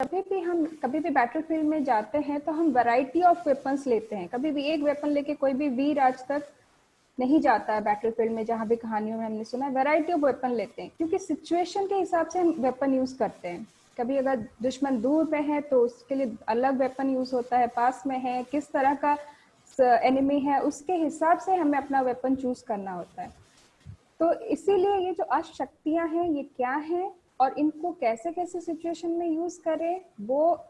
कभी भी बैटलफील्ड में जाते हैं तो हम वैरायटी ऑफ वेपन्स लेते हैं। कभी भी एक वेपन लेके कोई भी वीर आज तक नहीं जाता है बैटलफील्ड में। जहाँ भी कहानियों में हमने सुना है वैरायटी ऑफ वेपन लेते हैं, क्योंकि सिचुएशन के हिसाब से हम वेपन यूज करते हैं। कभी अगर दुश्मन दूर पे है तो उसके लिए अलग वेपन यूज होता है, पास में है किस तरह का एनिमी है उसके हिसाब से हमें अपना वेपन चूज करना होता है। तो इसीलिए ये जो अष्टशक्तियां हैं ये क्या हैं और इनको कैसे कैसे सिचुएशन में यूज करें, वो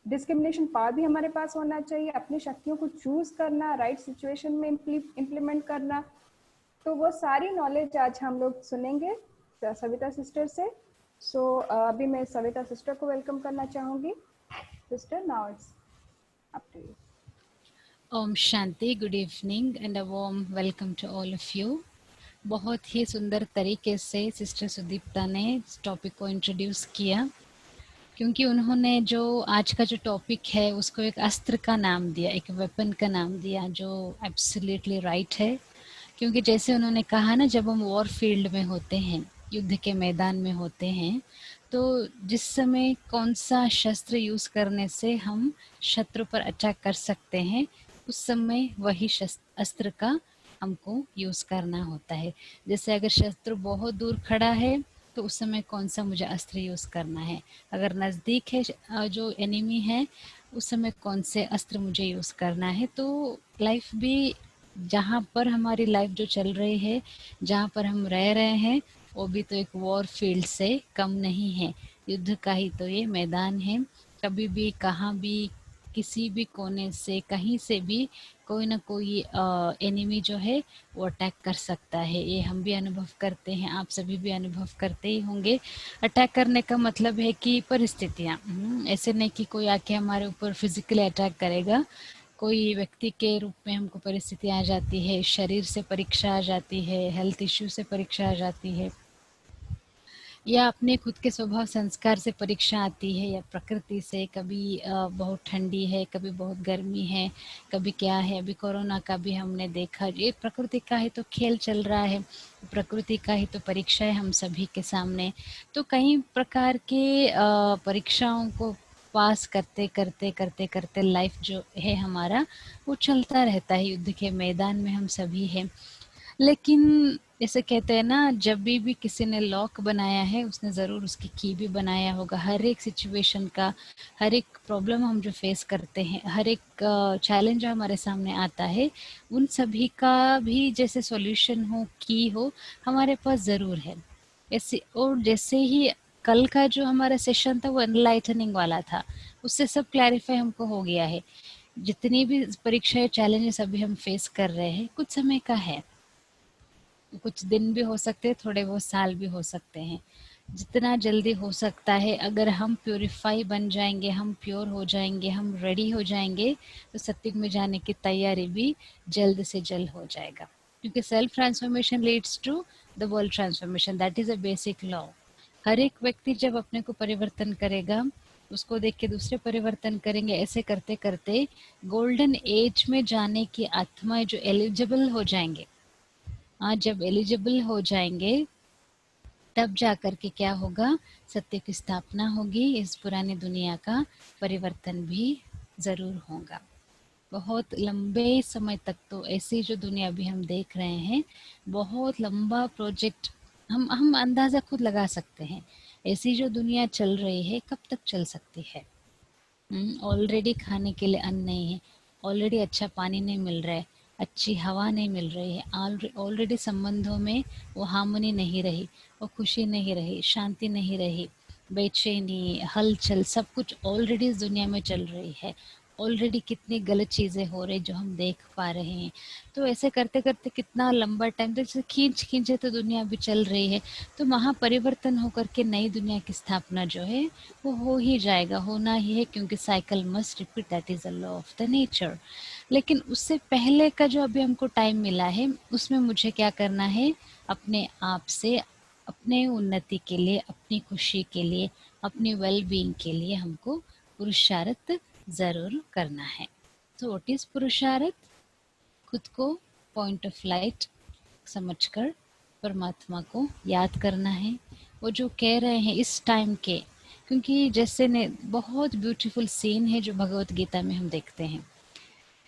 डिस्क्रिमिनेशन पावर भी हमारे पास होना चाहिए। अपनी शक्तियों को चूज करना, राइट सिचुएशन में इम्प्लीमेंट करना, तो वो सारी नॉलेज आज हम लोग सुनेंगे सविता सिस्टर से। अभी मैं सविता सिस्टर को वेलकम करना चाहूंगी। Sister, now it's up to you. Om Shanti, good evening and a warm welcome to all of you. बहुत ही सुंदर तरीके से सिस्टर सुदीप्ता ने इस टॉपिक को इंट्रोड्यूस किया, क्योंकि उन्होंने जो आज का जो टॉपिक है उसको एक अस्त्र का नाम दिया, एक वेपन का नाम दिया, जो एब्सोल्युटली राइट है। क्योंकि जैसे उन्होंने कहा ना, जब हम वॉर फील्ड में होते हैं, युद्ध के मैदान में होते हैं, तो जिस समय कौन सा शस्त्र यूज़ करने से हम शत्रु पर अटैक कर सकते हैं, उस समय वही अस्त्र का हमको यूज़ करना होता है। जैसे अगर शत्रु बहुत दूर खड़ा है तो उस समय कौन सा मुझे अस्त्र यूज़ करना है, अगर नज़दीक है जो एनिमी है उस समय कौन से अस्त्र मुझे यूज़ करना है। तो लाइफ भी, जहाँ पर हमारी लाइफ जो चल रही है, जहाँ पर हम रह रहे हैं, वो भी तो एक वॉर फील्ड से कम नहीं है। युद्ध का ही तो ये मैदान है। कभी भी कहाँ भी किसी भी कोने से कहीं से भी कोई ना कोई एनिमी जो है वो अटैक कर सकता है। ये हम भी अनुभव करते हैं, आप सभी भी अनुभव करते ही होंगे। अटैक करने का मतलब है कि परिस्थितियाँ, ऐसे नहीं कि कोई आके हमारे ऊपर फिजिकली अटैक करेगा। कोई व्यक्ति के रूप में हमको परिस्थिति आ जाती है, शरीर से परीक्षा आ जाती है, हेल्थ इश्यू से परीक्षा आ जाती है, या अपने खुद के स्वभाव संस्कार से परीक्षा आती है, या प्रकृति से। कभी बहुत ठंडी है, कभी बहुत गर्मी है, कभी क्या है। अभी कोरोना का भी हमने देखा, ये प्रकृति का ही तो खेल चल रहा है, प्रकृति का ही तो परीक्षा है हम सभी के सामने। तो कई प्रकार के परीक्षाओं को पास करते करते करते करते लाइफ जो है हमारा वो चलता रहता है। युद्ध के मैदान में हम सभी हैं। लेकिन जैसे कहते हैं ना, जब भी किसी ने लॉक बनाया है उसने ज़रूर उसकी की भी बनाया होगा। हर एक सिचुएशन का, हर एक प्रॉब्लम हम जो फेस करते हैं, हर एक चैलेंज जो हमारे सामने आता है, उन सभी का भी जैसे सॉल्यूशन हो, की हो, हमारे पास ज़रूर है। ऐसे, और जैसे ही कल का जो हमारा सेशन था वो एनलाइटनिंग वाला था, उससे सब क्लैरिफाई हमको हो गया है। जितनी भी परीक्षाएं, चैलेंजेस अभी हम फेस कर रहे हैं, कुछ समय का है, कुछ दिन भी हो सकते हैं, थोड़े बहुत साल भी हो सकते हैं। जितना जल्दी हो सकता है अगर हम प्योरीफाई बन जाएंगे, हम प्योर हो जाएंगे, हम रेडी हो जाएंगे, तो सत्युग में जाने की तैयारी भी जल्द से जल्द हो जाएगा। क्योंकि self transformation leads to the world transformation, that is a basic law. हर एक व्यक्ति जब अपने को परिवर्तन करेगा, उसको देख के दूसरे परिवर्तन करेंगे। ऐसे करते करते गोल्डन एज में जाने की आत्माएं जो एलिजिबल हो जाएंगे, आज जब एलिजिबल हो जाएंगे, तब जा कर के क्या होगा, सत्य की स्थापना होगी। इस पुरानी दुनिया का परिवर्तन भी ज़रूर होगा। बहुत लंबे समय तक तो ऐसी जो दुनिया अभी हम देख रहे हैं, बहुत लंबा प्रोजेक्ट, हम अंदाज़ा खुद लगा सकते हैं। ऐसी जो दुनिया चल रही है कब तक चल सकती है। ऑलरेडी खाने के लिए अन्न नहीं है, ऑलरेडी अच्छा पानी नहीं मिल रहा है, अच्छी हवा नहीं मिल रही है, ऑलरेडी संबंधों में वो हार्मनी नहीं रही, वो खुशी नहीं रही, शांति नहीं रही, बेचैनी, हलचल, सब कुछ ऑलरेडी इस दुनिया में चल रही है। ऑलरेडी कितनी गलत चीज़ें हो रही जो हम देख पा रहे हैं। तो ऐसे करते करते कितना लंबा टाइम, जैसे खींच खींचे तो दुनिया अभी चल रही है। तो महापरिवर्तन होकर के नई दुनिया की स्थापना जो है वो हो ही जाएगा, होना ही है, क्योंकि cycle must repeat, that is a law of the nature. लेकिन उससे पहले का जो अभी हमको टाइम मिला है, उसमें मुझे क्या करना है, अपने आप से, अपने उन्नति के लिए, अपनी खुशी के लिए, अपनी वेल बीइंग के लिए हमको पुरुषार्थ ज़रूर करना है। तो व्हाट इज पुरुषार्थ? खुद को पॉइंट ऑफ लाइट समझकर परमात्मा को याद करना है। वो जो कह रहे हैं इस टाइम के, क्योंकि जैसे ने बहुत ब्यूटीफुल सीन है जो भगवत गीता में हम देखते हैं।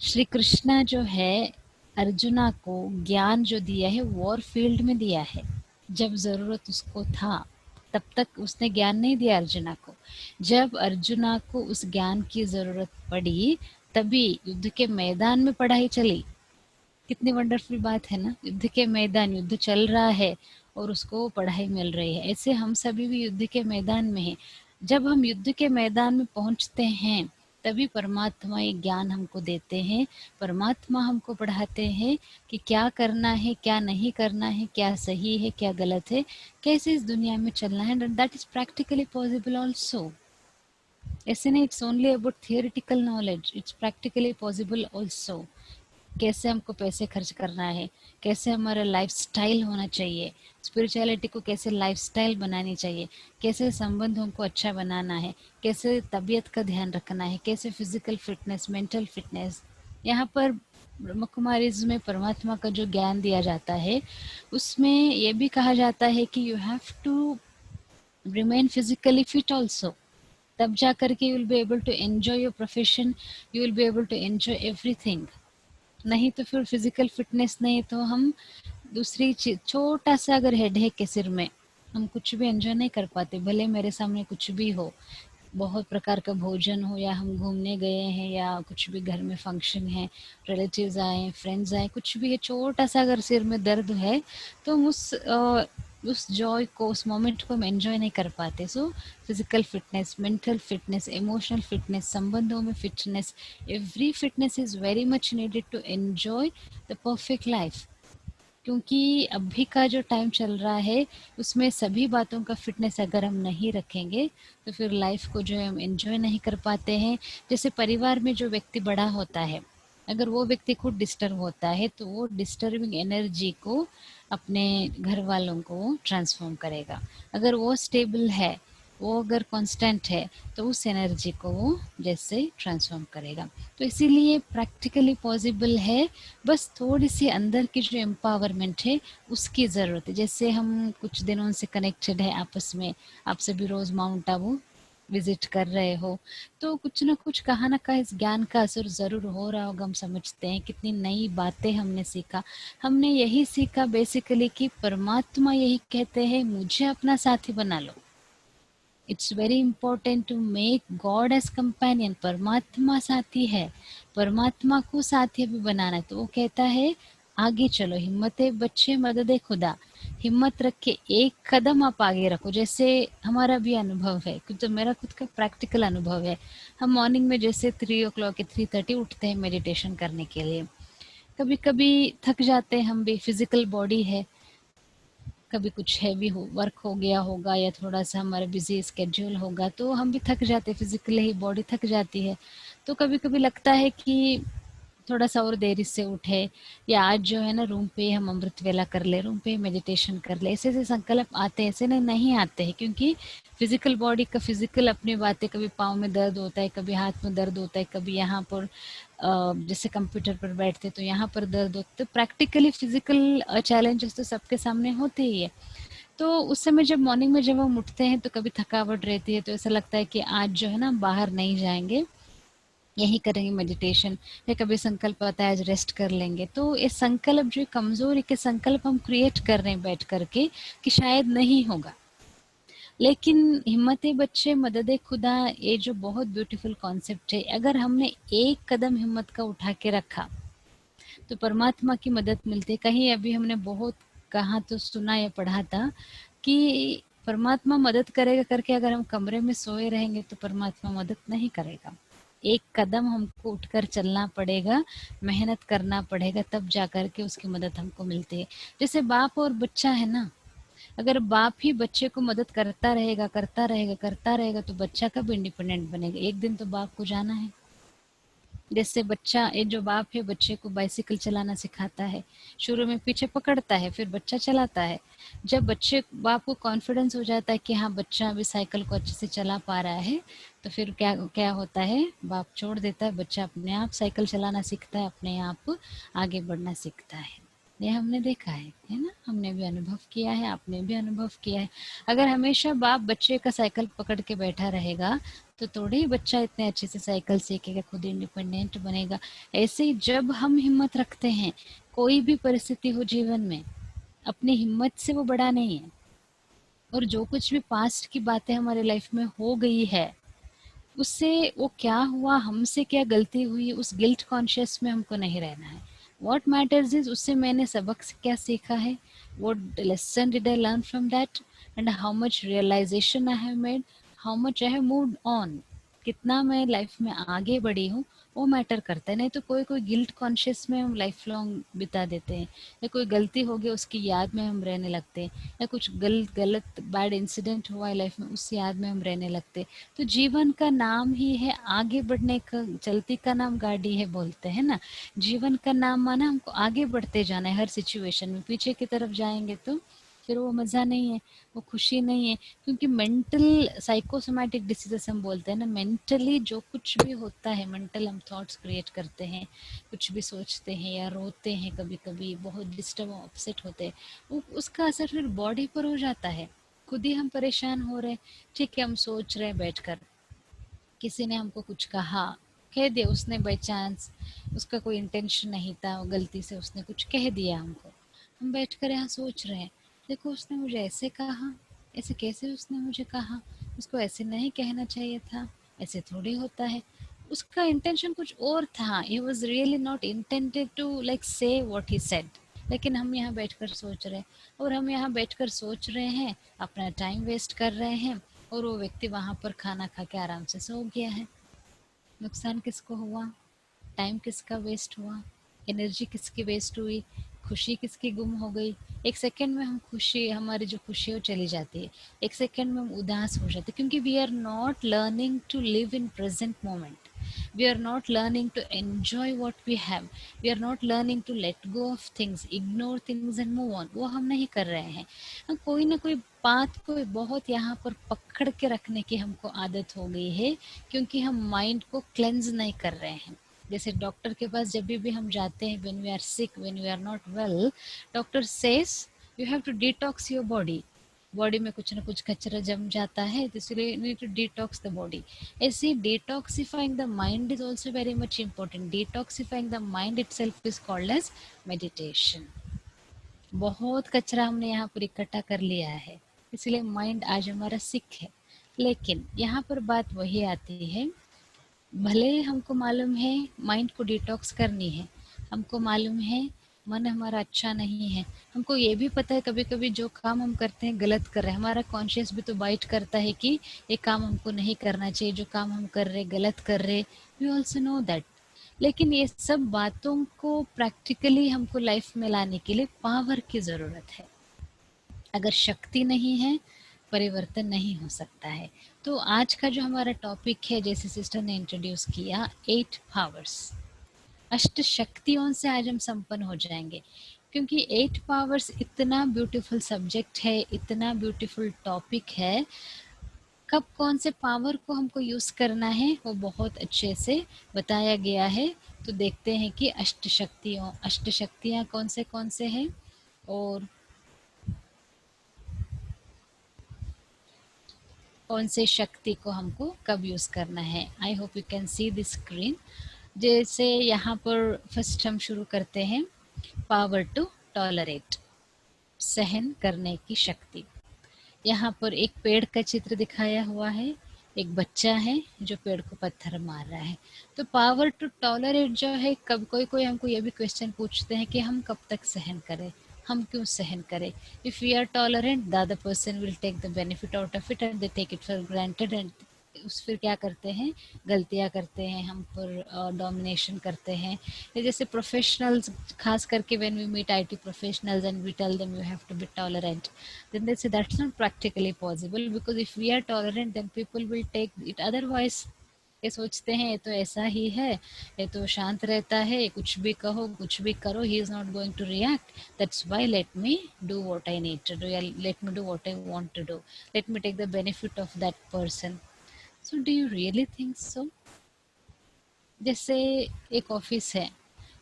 श्री कृष्णा जो है अर्जुना को ज्ञान जो दिया है वॉर फील्ड में दिया है। जब ज़रूरत उसको था तब तक उसने ज्ञान नहीं दिया अर्जुना को। जब अर्जुना को उस ज्ञान की ज़रूरत पड़ी तभी युद्ध के मैदान में पढ़ाई चली। कितनी वंडरफुल बात है ना, युद्ध के मैदान, युद्ध चल रहा है और उसको पढ़ाई मिल रही है। ऐसे हम सभी भी युद्ध के मैदान में हैं। जब हम युद्ध के मैदान में पहुंचते हैं तभी परमात्मा ये ज्ञान हमको देते हैं, परमात्मा हमको पढ़ाते हैं कि क्या करना है, क्या नहीं करना है, क्या सही है, क्या गलत है, कैसे इस दुनिया में चलना है। That is practically possible also. ऐसे नहीं it's only about theoretical knowledge, it's practically possible also. कैसे हमको पैसे खर्च करना है, कैसे हमारा लाइफस्टाइल होना चाहिए, स्पिरिचुअलिटी को कैसे लाइफस्टाइल बनानी चाहिए, कैसे संबंधों को अच्छा बनाना है, कैसे तबीयत का ध्यान रखना है, कैसे फिजिकल फिटनेस, मेंटल फिटनेस। यहाँ पर ब्रह्म कुमारीज में परमात्मा का जो ज्ञान दिया जाता है उसमें ये भी कहा जाता है कि you have to remain physically fit also. तब जा करके you will be able to enjoy your profession, you will be able to enjoy everything. नहीं तो फिर फिजिकल फिटनेस नहीं तो हम दूसरी चीज, छोटा सा अगर हेडेक है सिर में, हम कुछ भी एंजॉय नहीं कर पाते। भले मेरे सामने कुछ भी हो, बहुत प्रकार का भोजन हो या हम घूमने गए हैं या कुछ भी घर में फंक्शन है, रिलेटिव्स आए, फ्रेंड्स आए, कुछ भी है, छोटा सा अगर सिर में दर्द है तो हम उस जॉय को, उस मोमेंट को हम एंजॉय नहीं कर पाते। So physical fitness, mental fitness, emotional fitness, संबंधों में fitness, every fitness is very much needed to enjoy the perfect life. क्योंकि अभी का जो टाइम चल रहा है उसमें सभी बातों का फिटनेस अगर हम नहीं रखेंगे तो फिर लाइफ को जो है हम एंजॉय नहीं कर पाते हैं। जैसे परिवार में जो व्यक्ति बड़ा होता है, अगर वो व्यक्ति खुद डिस्टर्ब होता है तो वो डिस्टर्बिंग एनर्जी को अपने घर वालों को ट्रांसफॉर्म करेगा। अगर वो स्टेबल है, वो अगर कांस्टेंट है तो उस एनर्जी को वो जैसे ट्रांसफॉर्म करेगा। तो इसीलिए प्रैक्टिकली पॉसिबल है, बस थोड़ी सी अंदर की जो एम्पावरमेंट है उसकी ज़रूरत है। जैसे हम कुछ दिनों से कनेक्टेड है आपस में, आप सभी रोज़ माउंट आबू विजिट कर रहे हो, तो कुछ ना कुछ कहाँ ना कहाँ इस ज्ञान का असर ज़रूर हो रहा होगा। हम समझते हैं कितनी नई बातें हमने सीखा। हमने यही सीखा बेसिकली कि परमात्मा यही कहते हैं, मुझे अपना साथी बना लो। It's very important to make God as companion. परमात्मा साथी है, परमात्मा को साथी भी बनाना है। तो वो कहता है आगे चलो, हिम्मते बच्चे मददे खुदा। हिम्मत रख के एक कदम आप आगे रखो। जैसे हमारा भी अनुभव है, तो मेरा खुद का प्रैक्टिकल अनुभव है। हम मॉर्निंग में जैसे 3 o'clock 3:30 उठते हैं मेडिटेशन करने के लिए। कभी कभी थक जाते हैं हम भी, फिजिकल बॉडी है, कभी कुछ हैवी हो वर्क हो गया होगा या थोड़ा सा हमारा बिजी स्केड्यूल होगा तो हम भी थक जाते हैं, फिजिकली ही बॉडी थक जाती है। तो कभी कभी लगता है कि थोड़ा सा और देरी से उठे, या आज जो है ना रूम पे हम अमृत वेला कर ले, रूम पे मेडिटेशन कर ले। ऐसे ऐसे संकल्प आते हैं, ऐसे नहीं आते हैं, क्योंकि फिजिकल बॉडी का फिजिकल अपनी बातें, कभी पाँव में दर्द होता है, कभी हाथ में दर्द होता है, कभी यहाँ पर जैसे कंप्यूटर पर बैठते तो यहाँ पर दर्द होता है। तो प्रैक्टिकली फिजिकल चैलेंजेस तो सबके सामने होते ही है। तो उस समय जब मॉर्निंग में जब हम उठते हैं तो कभी थकावट रहती है, तो ऐसा लगता है कि आज जो है ना बाहर नहीं जाएंगे, यही करेंगे मेडिटेशन, या कभी संकल्प आता है आज रेस्ट कर लेंगे। तो ये संकल्प जो कमजोरी के संकल्प हम क्रिएट कर रहे हैं बैठ करके कि शायद नहीं होगा। लेकिन हिम्मत बच्चे मदद खुदा, ये जो बहुत ब्यूटीफुल कॉन्सेप्ट है, अगर हमने एक कदम हिम्मत का उठा के रखा तो परमात्मा की मदद मिलती है। कहीं अभी हमने बहुत कहा तो सुना या पढ़ा था कि परमात्मा मदद करेगा करके अगर हम कमरे में सोए रहेंगे तो परमात्मा मदद नहीं करेगा। एक कदम हमको उठकर चलना पड़ेगा, मेहनत करना पड़ेगा, तब जाकर के उसकी मदद हमको मिलती है। जैसे बाप और बच्चा है ना, अगर बाप ही बच्चे को मदद करता रहेगा करता रहेगा करता रहेगा तो बच्चा कब इंडिपेंडेंट बनेगा? एक दिन तो बाप को जाना है। जैसे बच्चा, ये जो बाप है बच्चे को बाइसिकल चलाना सिखाता है, शुरू में पीछे पकड़ता है, फिर बच्चा चलाता है। जब बच्चे बाप को कॉन्फिडेंस हो जाता है कि हाँ बच्चा अभी साइकिल को अच्छे से चला पा रहा है, तो फिर क्या क्या होता है, बाप छोड़ देता है, बच्चा अपने आप साइकिल चलाना सीखता है, अपने आप आगे बढ़ना सीखता है। ये हमने देखा है ना, हमने भी अनुभव किया है, आपने भी अनुभव किया है। अगर हमेशा बाप बच्चे का साइकिल पकड़ के बैठा रहेगा तो थोड़े ही बच्चा इतने अच्छे से साइकिल सीखेगा, खुद इंडिपेंडेंट बनेगा। ऐसे ही जब हम हिम्मत रखते हैं, कोई भी परिस्थिति हो जीवन में, अपनी हिम्मत से वो बड़ा नहीं है। और जो कुछ भी पास्ट की बातें हमारे लाइफ में हो गई है, उससे वो क्या हुआ, हमसे क्या गलती हुई, उस गिल्ट कॉन्शियस में हमको नहीं रहना है। व्हाट मैटर्स इज उससे मैंने सबक क्या सीखा है, what lesson did I learn from that, and how much realisation I have made, how much I have moved on, कितना मैं लाइफ में आगे बढ़ी हूँ, वो मैटर करता है। नहीं तो कोई कोई गिल्ट कॉन्शियस में हम लाइफ लॉन्ग बिता देते हैं, या कोई गलती हो गई उसकी याद में हम रहने लगते हैं, या कुछ गलत गलत बैड इंसिडेंट हुआ है लाइफ में उस याद में हम रहने लगते हैं। तो जीवन का नाम ही है आगे बढ़ने का, चलती का नाम गाड़ी है बोलते हैं ना। जीवन का नाम माना हमको आगे बढ़ते जाना है, हर सिचुएशन में पीछे की तरफ जाएंगे तो फिर वो मज़ा नहीं है, वो खुशी नहीं है। क्योंकि मेंटल साइकोसोमैटिक डिसीजेस हम बोलते हैं ना, मेंटली जो कुछ भी होता है, मेंटल हम थॉट्स क्रिएट करते हैं, कुछ भी सोचते हैं या रोते हैं, कभी कभी बहुत डिस्टर्ब अपसेट होते हैं, उसका असर फिर बॉडी पर हो जाता है। खुद ही हम परेशान हो रहे हैं। ठीक है, हम सोच रहे हैं बैठकर, किसी ने हमको कुछ कहा, कह दिया उसने बाई चांस, उसका कोई इंटेंशन नहीं था, वो गलती से उसने कुछ कह दिया हमको। हम बैठकर यहाँ सोच रहे हैं, देखो उसने मुझे ऐसे कहा, ऐसे कैसे उसने मुझे कहा, उसको ऐसे नहीं कहना चाहिए था, ऐसे थोड़ी होता है। उसका इंटेंशन कुछ और था, he was really not intended to like say what he said, लेकिन हम यहाँ बैठकर सोच रहे हैं। और हम यहाँ बैठकर सोच रहे हैं, अपना टाइम वेस्ट कर रहे हैं, और वो व्यक्ति वहाँ पर खाना खा के आराम से सो गया है। नुकसान किसको हुआ, टाइम किसका वेस्ट हुआ, एनर्जी किसकी वेस्ट हुई, खुशी किसकी गुम हो गई। एक सेकंड में हम खुशी, हमारी जो खुशी है वो चली जाती है, एक सेकंड में हम उदास हो जाते हैं, क्योंकि we are not learning to live in present moment, we are not learning to enjoy what we have, we are not learning to let go of things, ignore things and move on, वो हम नहीं कर रहे हैं। हम कोई ना कोई बात को बहुत यहाँ पर पकड़ के रखने की हमको आदत हो गई है, क्योंकि हम माइंड को क्लेंज नहीं कर रहे हैं। जैसे डॉक्टर के पास जब भी हम जाते हैं, when we are sick, when we are not well, doctor says you have to detox your body, body में कुछ ना कुछ कचरा जम जाता है, तो इसलिए you need to detox the body. ऐसे detoxifying the mind is also very much important. Detoxifying the mind itself is called as meditation. बहुत कचरा हमने यहाँ पर इकट्ठा कर लिया है, इसलिए माइंड आज हमारा सिक है। लेकिन यहाँ पर बात वही आती है, भले हमको मालूम है माइंड को डिटॉक्स करनी है, हमको मालूम है मन हमारा अच्छा नहीं है, हमको ये भी पता है कभी कभी जो काम हम करते हैं गलत कर रहे हैं, हमारा कॉन्शियस भी तो बाइट करता है कि ये काम हमको नहीं करना चाहिए, जो काम हम कर रहे गलत कर रहे, वी ऑल्सो नो दैट। लेकिन ये सब बातों को प्रैक्टिकली हमको लाइफ में लाने के लिए पावर की ज़रूरत है। अगर शक्ति नहीं है, परिवर्तन नहीं हो सकता है। तो आज का जो हमारा टॉपिक है, जैसे सिस्टर ने इंट्रोड्यूस किया, 8 पावर्स, अष्ट शक्तियों से आज हम संपन्न हो जाएंगे। क्योंकि 8 पावर्स इतना ब्यूटीफुल सब्जेक्ट है, इतना ब्यूटीफुल टॉपिक है, कब कौन से पावर को हमको यूज करना है वो बहुत अच्छे से बताया गया है। तो देखते हैं कि अष्ट शक्तियाँ कौन से हैं, और कौन से शक्ति को हमको कब यूज करना है। I hope you can see the screen. जैसे यहाँ पर फर्स्ट हम शुरू करते हैं, पावर टू टॉलरेट, सहन करने की शक्ति। यहाँ पर एक पेड़ का चित्र दिखाया हुआ है, एक बच्चा है जो पेड़ को पत्थर मार रहा है। तो पावर टू टॉलरेट जो है, कब कोई कोई हमको ये भी क्वेश्चन पूछते हैं कि हम कब तक सहन करें, हम क्यों सहन करें। If we are tolerant, the other person will take the benefit out of it and they take it for granted, and उस फिर क्या करते हैं, गलतियाँ करते हैं, हम पर डोमिनेशन करते हैं। जैसे प्रोफेशनल्स, खास करके when we meet IT professionals and we tell them you have to be tolerant, then they say that's not practically possible, because if we are tolerant then people will take it otherwise। ये सोचते हैं ये तो ऐसा ही है, ये तो शांत रहता है, कुछ भी कहो कुछ भी करो, he is not going to react, that's why let me do what I need to do, let me do what I want to do, let me take the benefit of that person। So do you really think so? जैसे एक office है,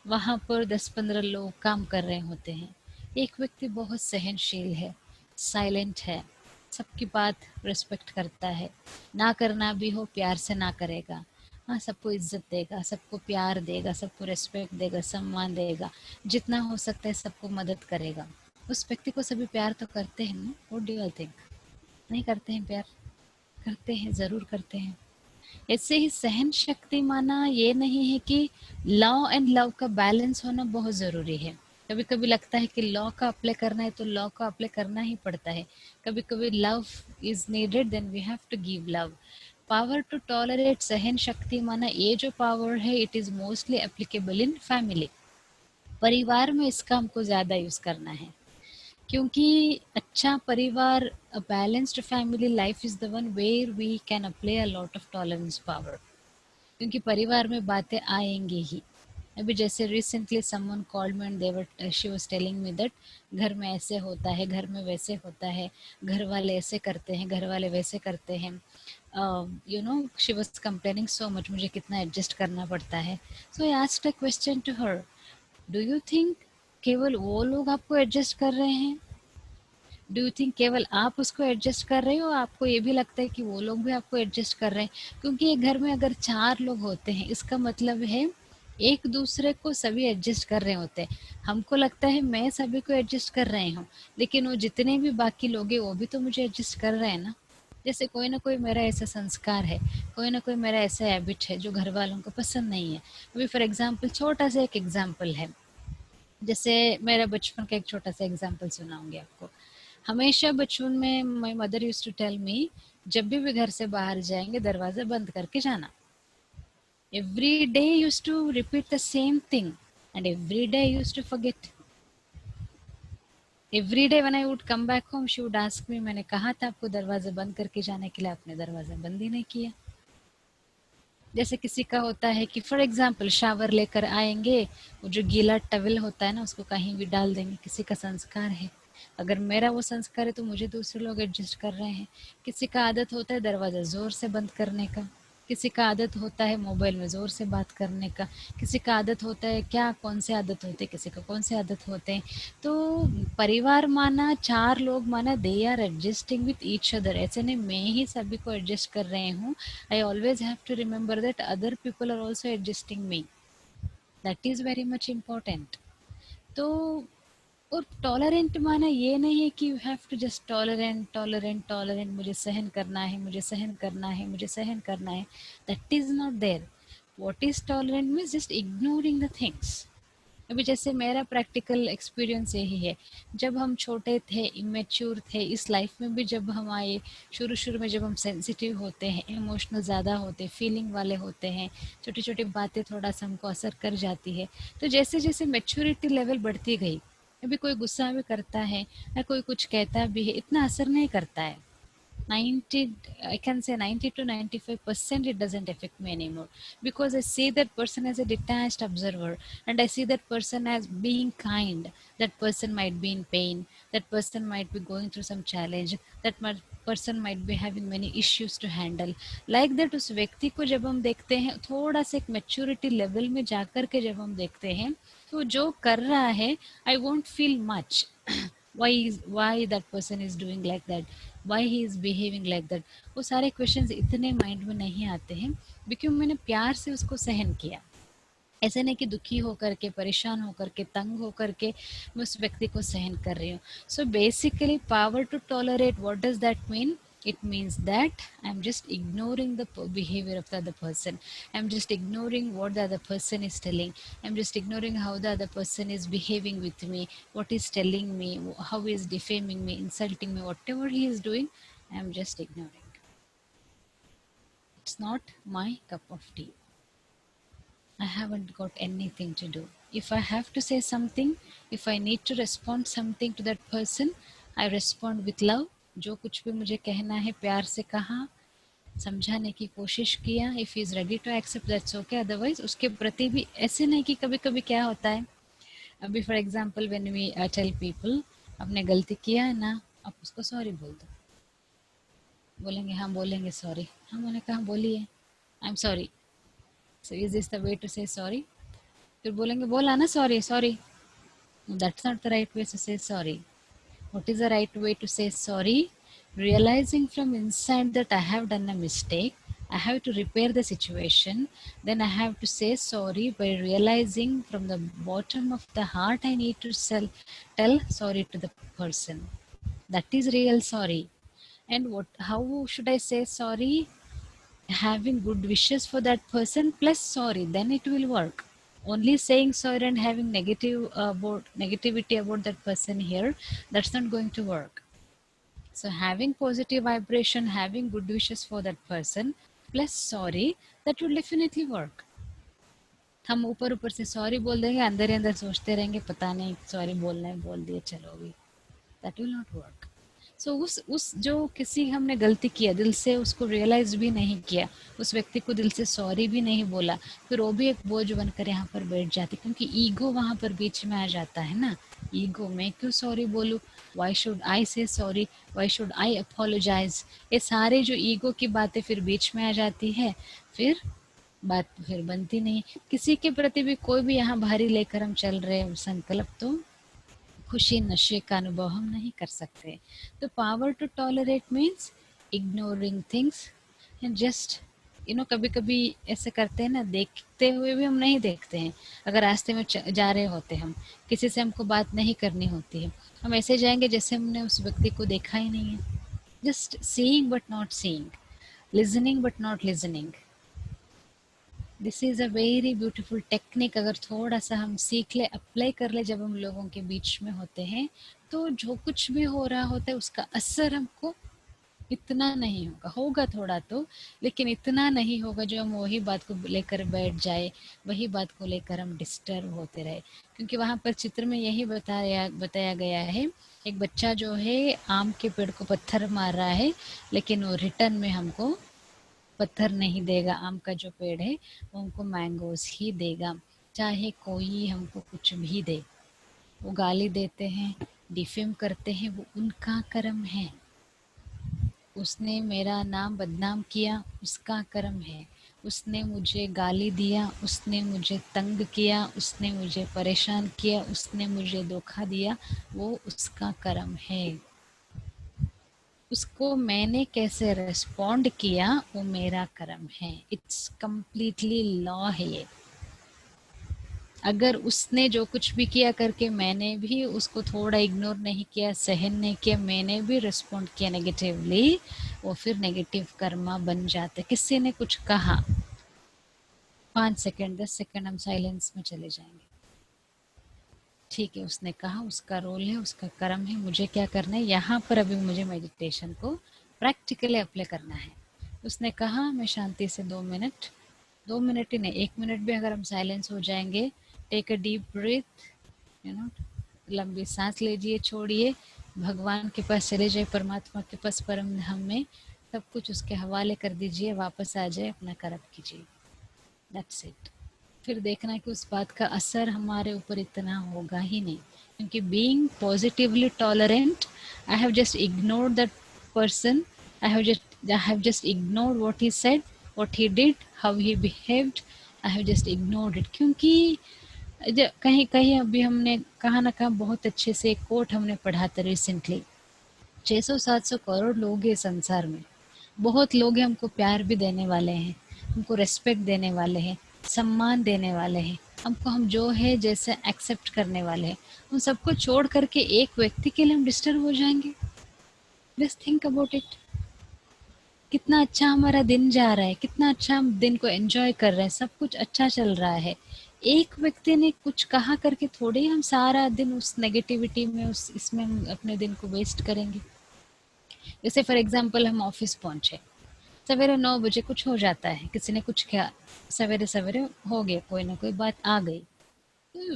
वहाँ पर 10-15 लोग काम कर रहे होते हैं। एक व्यक्ति बहुत सहनशील है, साइलेंट है, सबकी बात रिस्पेक्ट करता है, ना करना भी हो प्यार से ना करेगा। हाँ, सबको इज्जत देगा, सबको प्यार देगा, सबको रिस्पेक्ट देगा, सम्मान देगा, जितना हो सकता है सबको मदद करेगा। उस व्यक्ति को सभी प्यार तो करते हैं ना? What do you think? नहीं करते हैं प्यार? करते हैं, ज़रूर करते हैं। ऐसे ही सहन शक्ति माना ये नहीं है कि लॉ एंड लव का बैलेंस होना बहुत ज़रूरी है। कभी कभी लगता है कि लॉ का अप्लाई करना है तो लॉ का अप्लाई करना ही पड़ता है। कभी कभी love is needed, then we have to give love. Power to tolerate, सहन शक्ति माना ये जो पावर है it is mostly applicable in family. परिवार में इसका हमको ज़्यादा यूज़ करना है, क्योंकि अच्छा परिवार, a balanced family life is the one where we can apply a lot of tolerance power. क्योंकि परिवार में बातें आएंगी ही। अभी जैसे recently someone called me and they were she was telling me that घर में ऐसे होता है, घर में वैसे होता है, घर वाले ऐसे करते हैं, घर वाले वैसे करते हैं। You know, she was complaining so much, मुझे कितना एडजस्ट करना पड़ता है। So I asked a question to her, do you think केवल वो लोग आपको एडजस्ट कर रहे हैं? डू यू थिंक केवल आप उसको एडजस्ट कर रहे हो? आपको ये भी लगता है कि वो लोग भी आपको एडजस्ट कर रहे हैं? क्योंकि एक घर में अगर 4 लोग होते हैं, इसका मतलब है एक दूसरे को सभी एडजस्ट कर रहे होते हैं। हमको लगता है मैं सभी को एडजस्ट कर रही हूँ, लेकिन वो जितने भी बाकी लोग हैं वो भी तो मुझे एडजस्ट कर रहे हैं ना। जैसे कोई ना कोई मेरा ऐसा संस्कार है, कोई ना कोई मेरा ऐसा हैबिट है जो घर वालों को पसंद नहीं है। अभी फॉर एग्जाम्पल, छोटा सा एक एग्जाम्पल है, जैसे मेरा बचपन का एक छोटा सा एग्जाम्पल सुनाऊंगी आपको। हमेशा बचपन में my mother used to tell me, जब भी घर से बाहर जाएंगे दरवाजा बंद करके जाना। Every day used to repeat the same thing and every day used to forget. Every day when I would come back home she would ask me, मैंने कहा था आपको दरवाजा बंद करके जाने के लिए, आपने दरवाजा बंद ही नहीं किया। जैसे किसी का होता है कि फॉर एग्जाम्पल शावर लेकर आएंगे, वो जो गीला टवल होता है ना उसको कहीं भी डाल देंगे। किसी का संस्कार है, अगर मेरा वो संस्कार है तो मुझे दूसरे लोग एडजस्ट कर रहे हैं। किसी का आदत होता है दरवाज़ा ज़ोर से बंद करने का, किसी का आदत होता है मोबाइल में ज़ोर से बात करने का, किसी का आदत होता है क्या कौन से आदत होते हैं, किसी का कौन से आदत होते हैं। तो परिवार माना, 4 लोग माना, they are adjusting with each other. ऐसे नहीं मैं ही सभी को एडजस्ट कर रहे हूँ। I always have to remember that other people are also adjusting me. That is very much important. तो और टॉलरेंट माना ये नहीं है कि you have to just tolerant tolerant tolerant, मुझे सहन करना है, मुझे सहन करना है, मुझे सहन करना है। That is not there. What is tolerant means just ignoring the things. अभी जैसे मेरा प्रैक्टिकल एक्सपीरियंस यही है, जब हम छोटे थे, इमेच्योर थे, इस लाइफ में भी जब हम आए, शुरू शुरू में जब हम सेंसिटिव होते हैं, इमोशनल ज़्यादा होते हैं, फीलिंग वाले होते हैं, छोटी छोटी बातें थोड़ा सा हमको असर कर जाती है। तो जैसे जैसे मेच्योरिटी लेवल बढ़ती गई, अभी कोई गुस्सा भी करता है या कोई कुछ कहता भी है, इतना असर नहीं करता है। 90, I can say 90 to 95% it doesn't affect me anymore, because I see that person as a detached observer, and I see that person as being kind. That person might be in pain, that person might be going through some challenge, that person might be having many issues to handle. Like that उस व्यक्ति को जब हम देखते हैं थोड़ा सा एक मेच्योरिटी लेवल में जाकर के जब हम देखते हैं, तो जो कर रहा है I won't feel much. Why that person is doing like that, why he is behaving like that, वो सारे क्वेश्चंस इतने माइंड में नहीं आते हैं, क्योंकि मैंने प्यार से उसको सहन किया। ऐसे नहीं कि दुखी होकर के, परेशान होकर के, तंग होकर के मैं उस व्यक्ति को सहन कर रही हूँ। So basically power to tolerate, what does that mean? It means that I'm just ignoring the behavior of the other person. I'm just ignoring what the other person is telling. I'm just ignoring how the other person is behaving with me, what he's telling me, how he is defaming me, insulting me, whatever he is doing, I'm just ignoring. It's not my cup of tea. I haven't got anything to do. If I have to say something, if I need to respond something to that person, I respond with love. जो कुछ भी मुझे कहना है प्यार से कहा, समझाने की कोशिश किया। If is ready to accept that's okay, otherwise उसके प्रति भी ऐसे नहीं कि कभी कभी क्या होता है, अभी for example when we tell people आपने गलती किया है ना, आप उसको सॉरी बोल दो। बोलेंगे हाँ बोलेंगे सॉरी, हम उन्हें कहा बोलिए I am sorry. So is this the way to say sorry? फिर बोलेंगे बोला ना sorry sorry, that's not the right way to say sorry. What is the right way to say sorry? Realizing from inside that I have done a mistake, I have to repair the situation, then I have to say sorry by realizing from the bottom of the heart I need to tell sorry to the person. That is real sorry. And how should I say sorry? Having good wishes for that person plus sorry, then it will work. Only saying sorry and having negativity about that person here, that's not going to work. So having positive vibration, having good wishes for that person plus sorry, that will definitely work. हम ऊपर ऊपर से sorry बोल देंगे, अंदर ही अंदर सोचते रहेंगे पता नहीं सॉरी बोलना है बोल दिए चलो भी, दैट विल नॉट वर्क. सो उस जो किसी हमने गलती किया दिल से उसको रियलाइज भी नहीं किया, उस व्यक्ति को दिल से सॉरी भी नहीं बोला, फिर वो भी एक बोझ बनकर यहाँ पर बैठ जाती, क्योंकि ईगो वहाँ पर बीच में आ जाता है ना. ईगो, मैं क्यों सॉरी बोलूँ, Y should I say sorry, why should I apologise, ये सारे जो ईगो की बातें फिर बीच में आ जाती है, फिर बात फिर बनती नहीं. किसी के प्रति भी कोई भी यहाँ भारी लेकर हम चल रहे संकल्प, तो खुशी नशे का अनुभव हम नहीं कर सकते. तो power to tolerate means ignoring things and just कभी कभी ऐसे करते हैं ना, देखते हुए भी हम नहीं देखते हैं. अगर रास्ते में जा रहे होते हम, किसी से हमको बात नहीं करनी होती है, हम ऐसे जाएंगे जैसे हमने उस व्यक्ति को देखा ही नहीं है. Just seeing but not seeing, listening but not listening. This is a very beautiful technique. अगर थोड़ा सा हम सीख ले, अप्लाई कर ले, जब हम लोगों के बीच में होते हैं, तो जो कुछ भी हो रहा होता है उसका असर हमको इतना नहीं होगा, होगा थोड़ा तो, लेकिन इतना नहीं होगा जो हम वही बात को लेकर बैठ जाए, वही बात को लेकर हम डिस्टर्ब होते रहे. क्योंकि वहाँ पर चित्र में यही बताया गया है, एक बच्चा जो है आम के पेड़ को पत्थर मार रहा है, लेकिन वो रिटर्न में हमको पत्थर नहीं देगा. आम का जो पेड़ है वो हमको मैंगोज ही देगा, चाहे कोई हमको कुछ भी दे. वो गाली देते हैं, डिफेम करते हैं, वो उनका कर्म है. उसने मेरा नाम बदनाम किया, उसका कर्म है. उसने मुझे गाली दिया, उसने मुझे तंग किया, उसने मुझे परेशान किया, उसने मुझे धोखा दिया, वो उसका कर्म है. उसको मैंने कैसे रिस्पॉन्ड किया वो मेरा कर्म है. इट्स कम्प्लीटली लॉ है ये. अगर उसने जो कुछ भी किया करके मैंने भी उसको थोड़ा इग्नोर नहीं किया, सहन नहीं किया, मैंने भी रिस्पॉन्ड किया नेगेटिवली, वो फिर नेगेटिव कर्मा बन जाते. किसी ने कुछ कहा, 5 सेकंड 10 सेकंड हम साइलेंस में चले जाएंगे. ठीक है, उसने कहा, उसका रोल है, उसका कर्म है, मुझे क्या करना है यहाँ पर. अभी मुझे मेडिटेशन को प्रैक्टिकली अप्लाई करना है. उसने कहा मैं शांति से 2 मिनट ही नहीं, 1 मिनट भी अगर हम साइलेंस हो जाएंगे, टेक अ डीप ब्रीथ, लंबी सांस लीजिए, छोड़िए, भगवान के पास चले जाए, परमात्मा के पास, परम धाम में, सब कुछ उसके हवाले कर दीजिए, वापस आ जाए, अपना कर्म कीजिए. That's it. फिर देखना कि उस बात का असर हमारे ऊपर इतना होगा ही नहीं. क्योंकि being positively tolerant, I have just ignored that person, I have just ignored what he said, what he did, how he behaved, I have just ignored it. क्योंकि कहीं कहीं अभी हमने कहा ना कहा, बहुत अच्छे से एक कोट हमने पढ़ा था रिसेंटली, 600-700 करोड़ लोग हैं संसार में. बहुत लोग हैं हमको प्यार भी देने वाले हैं, हमको रेस्पेक्ट देने वाले हैं, सम्मान देने वाले हैं, हमको हम जो है जैसे एक्सेप्ट करने वाले हैं. उन सबको छोड़ करके एक व्यक्ति के लिए हम डिस्टर्ब हो जाएंगे. Just think about it. कितना अच्छा हमारा दिन जा रहा है, कितना अच्छा हम दिन को एंजॉय कर रहे हैं, सब कुछ अच्छा चल रहा है. एक व्यक्ति ने कुछ कहा करके थोड़े हम सारा दिन उस नेगेटिविटी में, उस इसमें हम अपने दिन को वेस्ट करेंगे. जैसे फॉर एग्जांपल हम ऑफिस पहुंचे, सवेरे 9 बजे कुछ हो जाता है, किसी ने कुछ किया, सवेरे सवेरे हो गया, कोई ना कोई बात आ गई.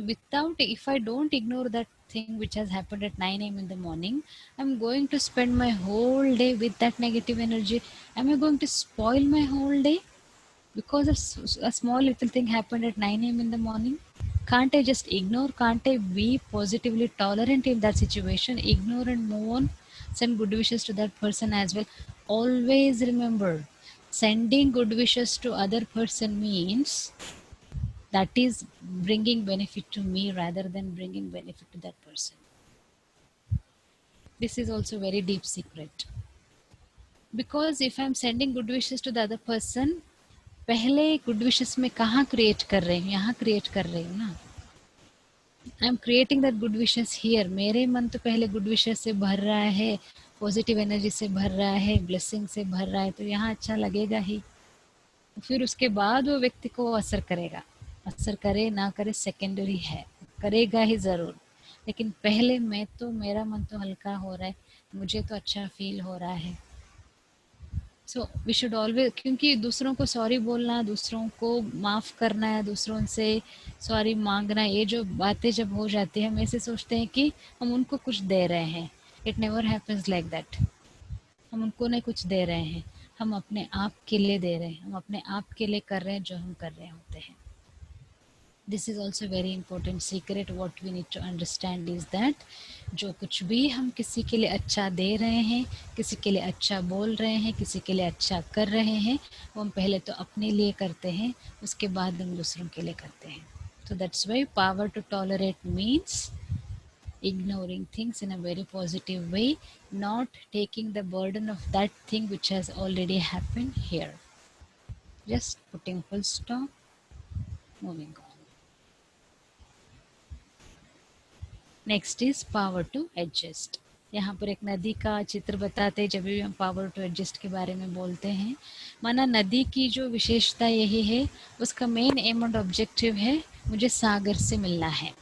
Without, if I don't ignore that thing which has happened at 9 a.m. in the morning, I'm going to spend my whole day with that negative energy. Am I going to spoil my whole day because of a small little thing happened at 9 a.m. in the morning? Can't I just ignore? Can't I be positively tolerant in that situation, ignore and move on, send good wishes to that person as well? Always remember, sending good wishes to other person means that is bringing benefit to me rather than bringing benefit to that person. This is also very deep secret, because if I'm sending good wishes to the other person, पहले good wishes में कहाँ create कर रही हूँ, यहाँ create कर रही हूँ ना. I am creating that good wishes here. मेरे मन तो पहले गुड विशेस से भर रहा है, पॉजिटिव एनर्जी से भर रहा है, ब्लेसिंग से भर रहा है, तो यहाँ अच्छा लगेगा ही. फिर उसके बाद वो व्यक्ति को असर करेगा. असर करे ना करे सेकेंडरी है, करेगा ही ज़रूर. लेकिन पहले मैं तो, मेरा मन तो हल्का हो रहा है, मुझे तो अच्छा फील हो रहा है. सो वी शुड ऑलवेज, क्योंकि दूसरों को सॉरी बोलना, दूसरों को माफ़ करना है, दूसरों से सॉरी मांगना, ये जो बातें जब हो जाती है, हम ऐसे सोचते हैं कि हम उनको कुछ दे रहे हैं. It never happens like that. हम उनको नहीं कुछ दे रहे हैं, हम अपने आप के लिए दे रहे हैं, हम अपने आप के लिए कर रहे हैं जो हम कर रहे होते हैं. This is also very important secret. What we need to understand is that जो कुछ भी हम किसी के लिए अच्छा दे रहे हैं, किसी के लिए अच्छा बोल रहे हैं, किसी के लिए अच्छा कर रहे हैं, वो हम पहले तो अपने लिए करते हैं, उसके बाद हम दूसरों के लिए करते हैं. So that's why power to tolerate means ignoring things in a very positive way, not taking the burden of that thing which has already happened here. Just putting full stop, moving on. Next is power to adjust. यहाँ पर एक नदी का चित्र बताते हैं जब भी हम पावर टू एडजस्ट के बारे में बोलते हैं. माना नदी की जो विशेषता यही है, उसका मेन एम एंड ऑब्जेक्टिव है मुझे सागर से मिलना है.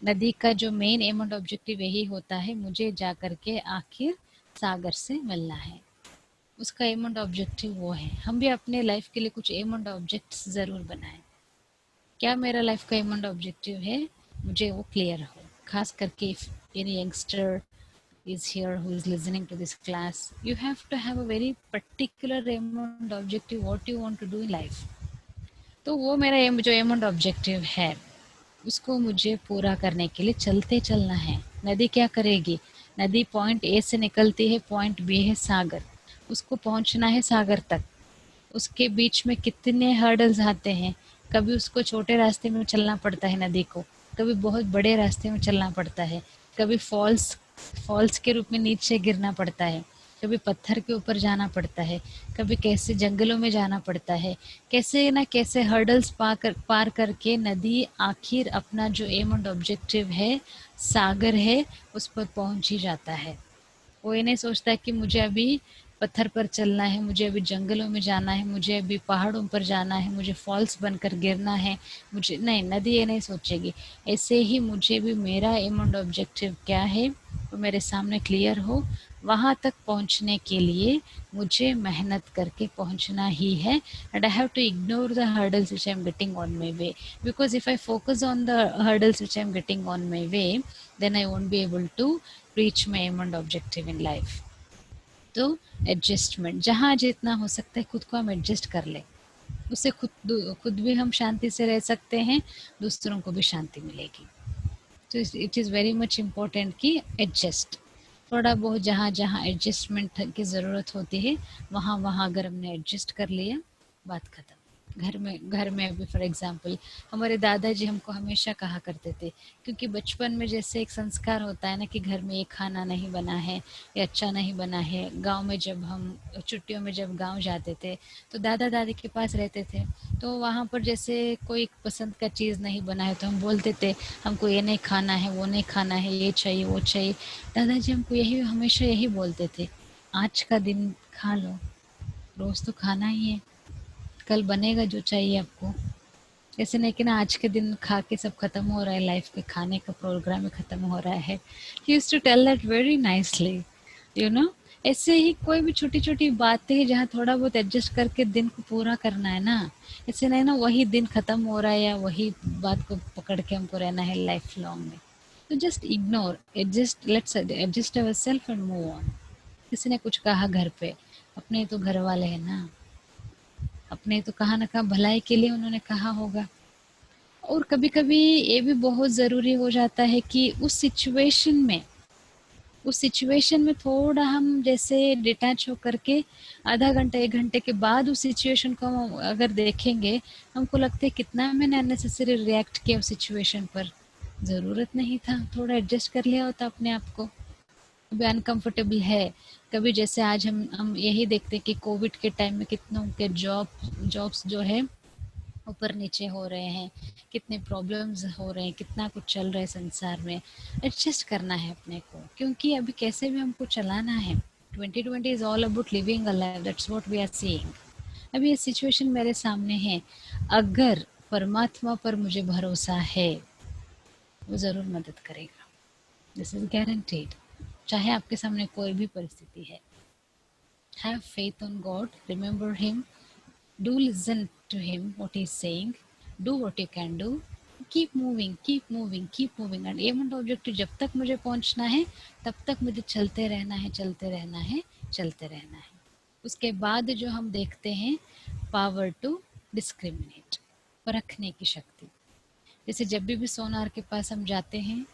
नदी का जो मेन एम एंड ऑब्जेक्टिव यही होता है, मुझे जा कर के आखिर सागर से मिलना है. उसका एम एंड ऑब्जेक्टिव वो है. हम भी अपने लाइफ के लिए कुछ एम एंड ऑब्जेक्ट्स ज़रूर बनाएं. क्या मेरा लाइफ का एम एंड ऑब्जेक्टिव है, मुझे वो क्लियर हो. खास करके if any youngster is here who is listening to this class, you have to have a very particular aim and objective what you want to do in life. तो वो मेरा M, जो एम एंड ऑब्जेक्टिव है, उसको मुझे पूरा करने के लिए चलते चलना है. नदी क्या करेगी, नदी पॉइंट ए से निकलती है, पॉइंट बी है सागर, उसको पहुंचना है सागर तक. उसके बीच में कितने हर्डल्स आते हैं. कभी उसको छोटे रास्ते में चलना पड़ता है नदी को, कभी बहुत बड़े रास्ते में चलना पड़ता है, कभी फॉल्स के रूप में नीचे गिरना पड़ता है, कभी पत्थर के ऊपर जाना पड़ता है, कभी कैसे जंगलों में जाना पड़ता है. कैसे ना कैसे हर्डल्स पार करके नदी आखिर अपना जो एम एंड ऑब्जेक्टिव है, सागर है, उस पर पहुंच ही जाता है. वो ये नहीं सोचता कि मुझे अभी पत्थर पर चलना है, मुझे अभी जंगलों में जाना है, मुझे अभी पहाड़ों पर जाना है, मुझे फॉल्स बनकर गिरना है, मुझे नहीं. नदी ये नहीं सोचेगी. ऐसे ही मुझे भी मेरा एम एंड ऑब्जेक्टिव क्या है वो मेरे सामने क्लियर हो. वहाँ तक पहुँचने के लिए मुझे मेहनत करके पहुँचना ही है. And I have to ignore the hurdles which I am getting on my way, because if I focus on the hurdles which I am getting on my way, then I won't be able to reach my aim and objective in life. तो adjustment, जहाँ जितना हो सकता है खुद को हम adjust कर लें, उससे खुद भी हम शांति से रह सकते हैं, दूसरों को भी शांति मिलेगी. तो it is very much important कि एडजस्ट. थोड़ा बहुत जहाँ जहाँ एडजस्टमेंट की ज़रूरत होती है, वहाँ वहाँ अगर हमने एडजस्ट कर लिया, बात खत्म. घर में अभी फॉर एग्जांपल हमारे दादाजी हमको हमेशा कहा करते थे, क्योंकि बचपन में जैसे एक संस्कार होता है ना कि घर में ये खाना नहीं बना है, ये अच्छा नहीं बना है. गांव में जब हम छुट्टियों में जब गांव जाते थे तो दादा दादी के पास रहते थे, तो वहाँ पर जैसे कोई पसंद का चीज़ नहीं बना है तो हम बोलते थे हमको ये नहीं खाना है, वो नहीं खाना है, ये चाहिए वो चाहिए. दादाजी हमको यही हमेशा यही बोलते थे, आज का दिन खा लो, रोज़ तो खाना ही है, कल बनेगा जो चाहिए आपको. ऐसे नहीं कि ना आज के दिन खा के सब खत्म हो रहा है, लाइफ के खाने का प्रोग्राम ही खत्म हो रहा है. He used to tell that very nicely, you know. ऐसे ही कोई भी छोटी छोटी बातें जहाँ थोड़ा बहुत एडजस्ट करके दिन को पूरा करना है ना, ऐसे नहीं ना वही दिन खत्म हो रहा है या वही बात को पकड़ के हमको रहना है लाइफ लॉन्ग में. तो just ignore, adjust, let's adjust our self and move on. किसी ने कुछ कहा घर पे, अपने तो घर वाले हैं ना, अपने तो कहाँ ना कहाँ भलाई के लिए उन्होंने कहा होगा. और कभी कभी ये भी बहुत ज़रूरी हो जाता है कि उस उस सिचुएशन में थोड़ा हम जैसे डिटैच होकर के आधा घंटा 1 घंटे के बाद उस सिचुएशन को हम अगर देखेंगे, हमको लगता है कितना मैंने अननेसेसरी रिएक्ट किया उस सिचुएशन पर। ज़रूरत नहीं था, थोड़ा एडजस्ट कर लिया होता अपने आप को। कभी अनकंफर्टेबल है, कभी जैसे आज हम यही देखते हैं कि कोविड के टाइम में कितनों के जॉब्स जो है ऊपर नीचे हो रहे हैं, कितने प्रॉब्लम्स हो रहे हैं, कितना कुछ चल रहा है संसार में। एडजस्ट करना है अपने को, क्योंकि अभी कैसे भी हमको चलाना है। 2020 is all about living a life, that's what we are seeing. अभी ये सिचुएशन मेरे सामने है, अगर परमात्मा पर मुझे भरोसा है, वो ज़रूर मदद करेगा। दिस इज गारंटीड, चाहे आपके सामने कोई भी परिस्थिति है। Have faith on God, remember him, do listen to him what he's saying, do what you can do, keep moving, keep moving, keep moving, and aim and objective जब तक मुझे पहुंचना है तब तक मुझे चलते रहना है, चलते रहना है, चलते रहना है। उसके बाद जो हम देखते हैं, पावर टू डिस्क्रिमिनेट, परखने की शक्ति। जैसे जब भी सोनार के पास हम जाते हैं,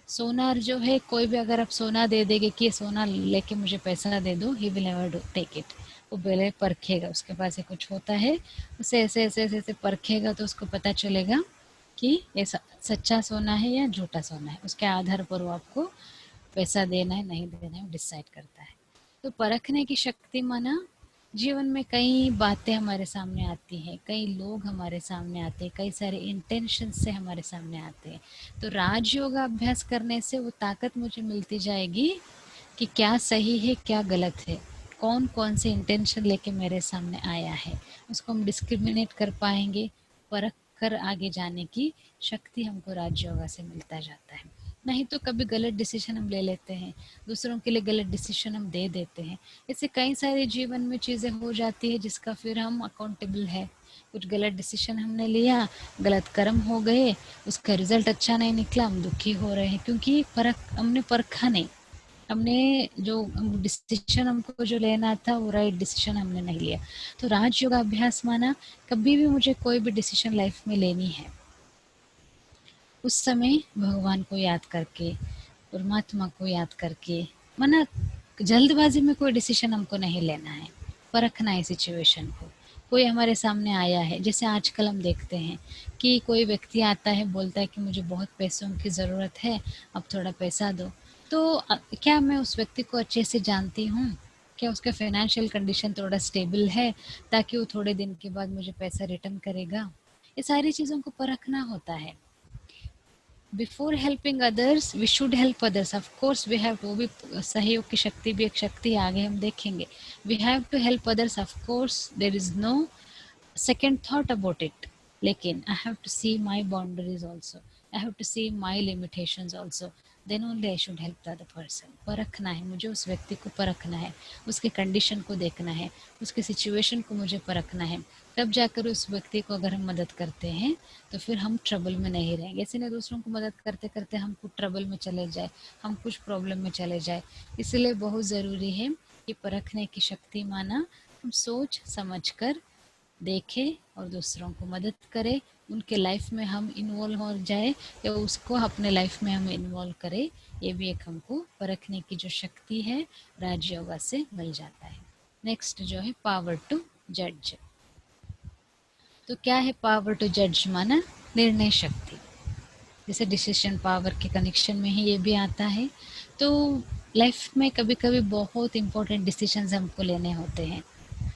सोनार जो है, कोई भी अगर आप सोना दे देंगे कि ये सोना लेके मुझे पैसा दे दो, he will never take it. वो पहले परखेगा, उसके पास ये कुछ होता है, उसे ऐसे ऐसे ऐसे ऐसे परखेगा तो उसको पता चलेगा कि ये सच्चा सोना है या झूठा सोना है। उसके आधार पर वो आपको पैसा देना है नहीं देना है डिसाइड करता है। तो परखने की शक्ति माना, जीवन में कई बातें हमारे सामने आती हैं, कई लोग हमारे सामने आते हैं, कई सारे इंटेंशन से हमारे सामने आते हैं। तो राजयोग अभ्यास करने से वो ताकत मुझे मिलती जाएगी कि क्या सही है क्या गलत है, कौन कौन से इंटेंशन लेके मेरे सामने आया है, उसको हम डिस्क्रिमिनेट कर पाएंगे। परख कर आगे जाने की शक्ति हमको राजयोगा से मिलता जाता है। नहीं तो कभी गलत डिसीजन हम ले लेते हैं, दूसरों के लिए गलत डिसीजन हम दे देते हैं। इससे कई सारे जीवन में चीज़ें हो जाती है जिसका फिर हम अकाउंटेबल है। कुछ गलत डिसीजन हमने लिया, गलत कर्म हो गए, उसका रिजल्ट अच्छा नहीं निकला, हम दुखी हो रहे हैं क्योंकि हमने परखा नहीं। हमने जो डिसीजन हमको जो लेना था वो राइट डिसीजन हमने नहीं लिया। तो राजयोग अभ्यास माना, कभी भी मुझे कोई भी डिसीजन लाइफ में लेनी है, उस समय भगवान को याद करके, परमात्मा को याद करके, माना जल्दबाजी में कोई डिसीजन हमको नहीं लेना है, परखना है सिचुएशन को। कोई हमारे सामने आया है, जैसे आजकल हम देखते हैं कि कोई व्यक्ति आता है, बोलता है कि मुझे बहुत पैसों की ज़रूरत है, अब थोड़ा पैसा दो। तो क्या मैं उस व्यक्ति को अच्छे से जानती हूँ? क्या उसका फाइनेंशियल कंडीशन थोड़ा स्टेबल है ताकि वो थोड़े दिन के बाद मुझे पैसा रिटर्न करेगा? ये सारी चीज़ों को परखना होता है। Before helping others we should help others. Of course we have to, भी सहयोग की शक्ति भी एक शक्ति, आगे हम देखेंगे। We have to help others, of course there is no second thought about it, लेकिन I have to see my boundaries also, I have to see my limitations also, then only I should help the other person। परखना है मुझे, उस व्यक्ति को परखना है, उसके कंडीशन को देखना है, उसके सिचुएशन को मुझे परखना है, तब जाकर उस व्यक्ति को अगर हम मदद करते हैं तो फिर हम ट्रबल में नहीं रहेंगे। ऐसे नहीं दूसरों को मदद करते करते हम कुछ ट्रबल में चले जाए, हम कुछ प्रॉब्लम में चले जाए। इसलिए बहुत ज़रूरी है कि परखने की शक्ति माना, हम सोच समझ कर देखें और दूसरों को मदद करें, उनके लाइफ में हम इन्वॉल्व हो जाए या उसको अपने लाइफ में हम इन्वॉल्व करें। ये भी एक हमको परखने की जो शक्ति है राजयोगा से मिल जाता है। नेक्स्ट जो है पावर टू जज। तो क्या है पावर टू जज माना? निर्णय शक्ति। जैसे डिसीजन पावर के कनेक्शन में ही ये भी आता है। तो लाइफ में कभी कभी बहुत इंपॉर्टेंट डिसीजंस हमको लेने होते हैं।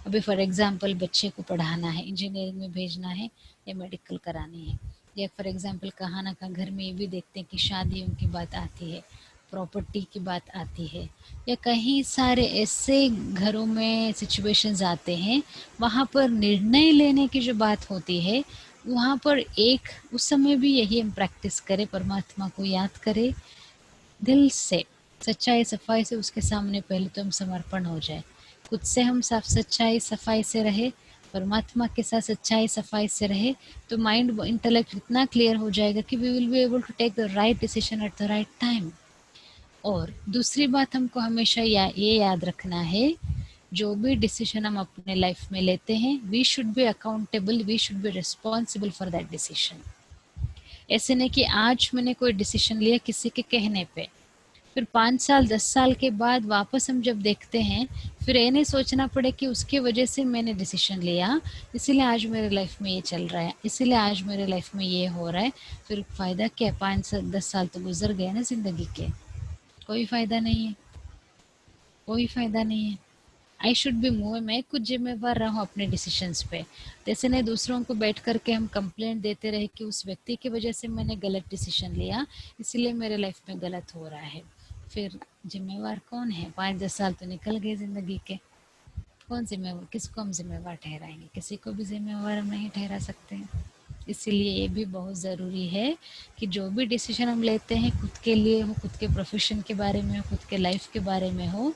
अभी फॉर एग्जांपल बच्चे को पढ़ाना है, इंजीनियरिंग में भेजना है या मेडिकल करानी है, या फॉर एग्जांपल कहाँ ना कहाँ घर में ये भी देखते हैं कि शादियों की बात आती है, प्रॉपर्टी की बात आती है, या कहीं सारे ऐसे घरों में सिचुएशंस आते हैं वहाँ पर निर्णय लेने की जो बात होती है, वहाँ पर एक उस समय भी यही हम प्रैक्टिस करें, परमात्मा को याद करें, दिल से सच्चाई सफाई से उसके सामने पहले तो हम समर्पण हो जाए, खुद से हम साफ सच्चाई सफाई से रहे, परमात्मा के साथ सच्चाई सफाई से रहे, तो माइंड इंटेलेक्ट इतना क्लियर हो जाएगा कि we will be able to take the right decision at the right time. और दूसरी बात हमको हमेशा ये याद रखना है, जो भी डिसीजन हम अपने लाइफ में लेते हैं, we should be accountable, we should be responsible for that decision. ऐसे नहीं कि आज मैंने कोई डिसीजन लिया किसी के कहने पे, फिर 5 साल 10 साल के बाद वापस हम जब देखते हैं, फिर ये नहीं सोचना पड़े कि उसके वजह से मैंने डिसीजन लिया, इसीलिए आज मेरे लाइफ में ये चल रहा है, इसीलिए आज मेरे लाइफ में ये हो रहा है। फिर फ़ायदा क्या, 5 से 10 साल तो गुजर गए ना ज़िंदगी के, कोई फ़ायदा नहीं है, कोई फ़ायदा नहीं है। आई शुड बी मूव, मैं कुछ जिम्मेवार रहूँ अपने डिसीजंस पे। जैसे नहीं दूसरों को बैठ करके हम कंप्लेंट देते रहे कि उस व्यक्ति की वजह से मैंने गलत डिसीजन लिया, इसीलिए मेरे लाइफ में गलत हो रहा है। फिर जिम्मेवार कौन है? 5-10 साल तो निकल गए ज़िंदगी के, कौन जिम्मेवार, किसको हम जिम्मेवार ठहराएंगे? किसी को भी जिम्मेवार हम नहीं ठहरा सकते हैं। इसीलिए ये भी बहुत ज़रूरी है कि जो भी डिसीजन हम लेते हैं, खुद के लिए हो, खुद के प्रोफेशन के बारे में हो, खुद के लाइफ के बारे में हो,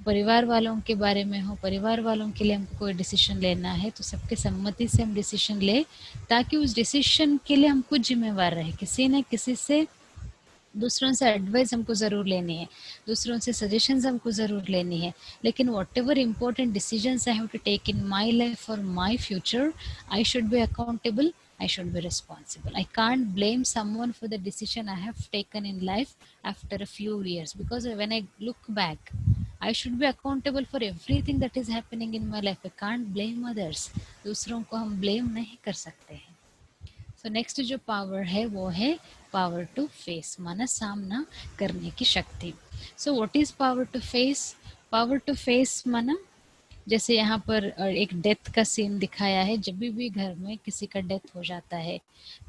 परिवार वालों के बारे में हो, परिवार वालों के लिए हमको कोई डिसीजन लेना है तो सबके सम्मति से हम डिसीजन ले, ताकि उस डिसीजन के लिए हम खुद जिम्मेवार रहे। किसी न किसी से, दूसरों से एडवाइस हमको ज़रूर लेनी है, दूसरों से सजेशंस हमको ज़रूर लेनी है, लेकिन whatever important decisions I have to take in my life और my future, I should be accountable, I should be responsible. I can't blame someone for the decision I have taken in life after a few years, because when I look back, I should be accountable for everything that is happening in my life. I can't blame others. दूसरों को हम blame नहीं कर सकते हैं। So next जो power है वो है पावर टू फेस, माना सामना करने की शक्ति। So what is power to face? Power to face माना, जैसे यहाँ पर एक डेथ का सीन दिखाया है। जब भी घर में किसी का डेथ हो जाता है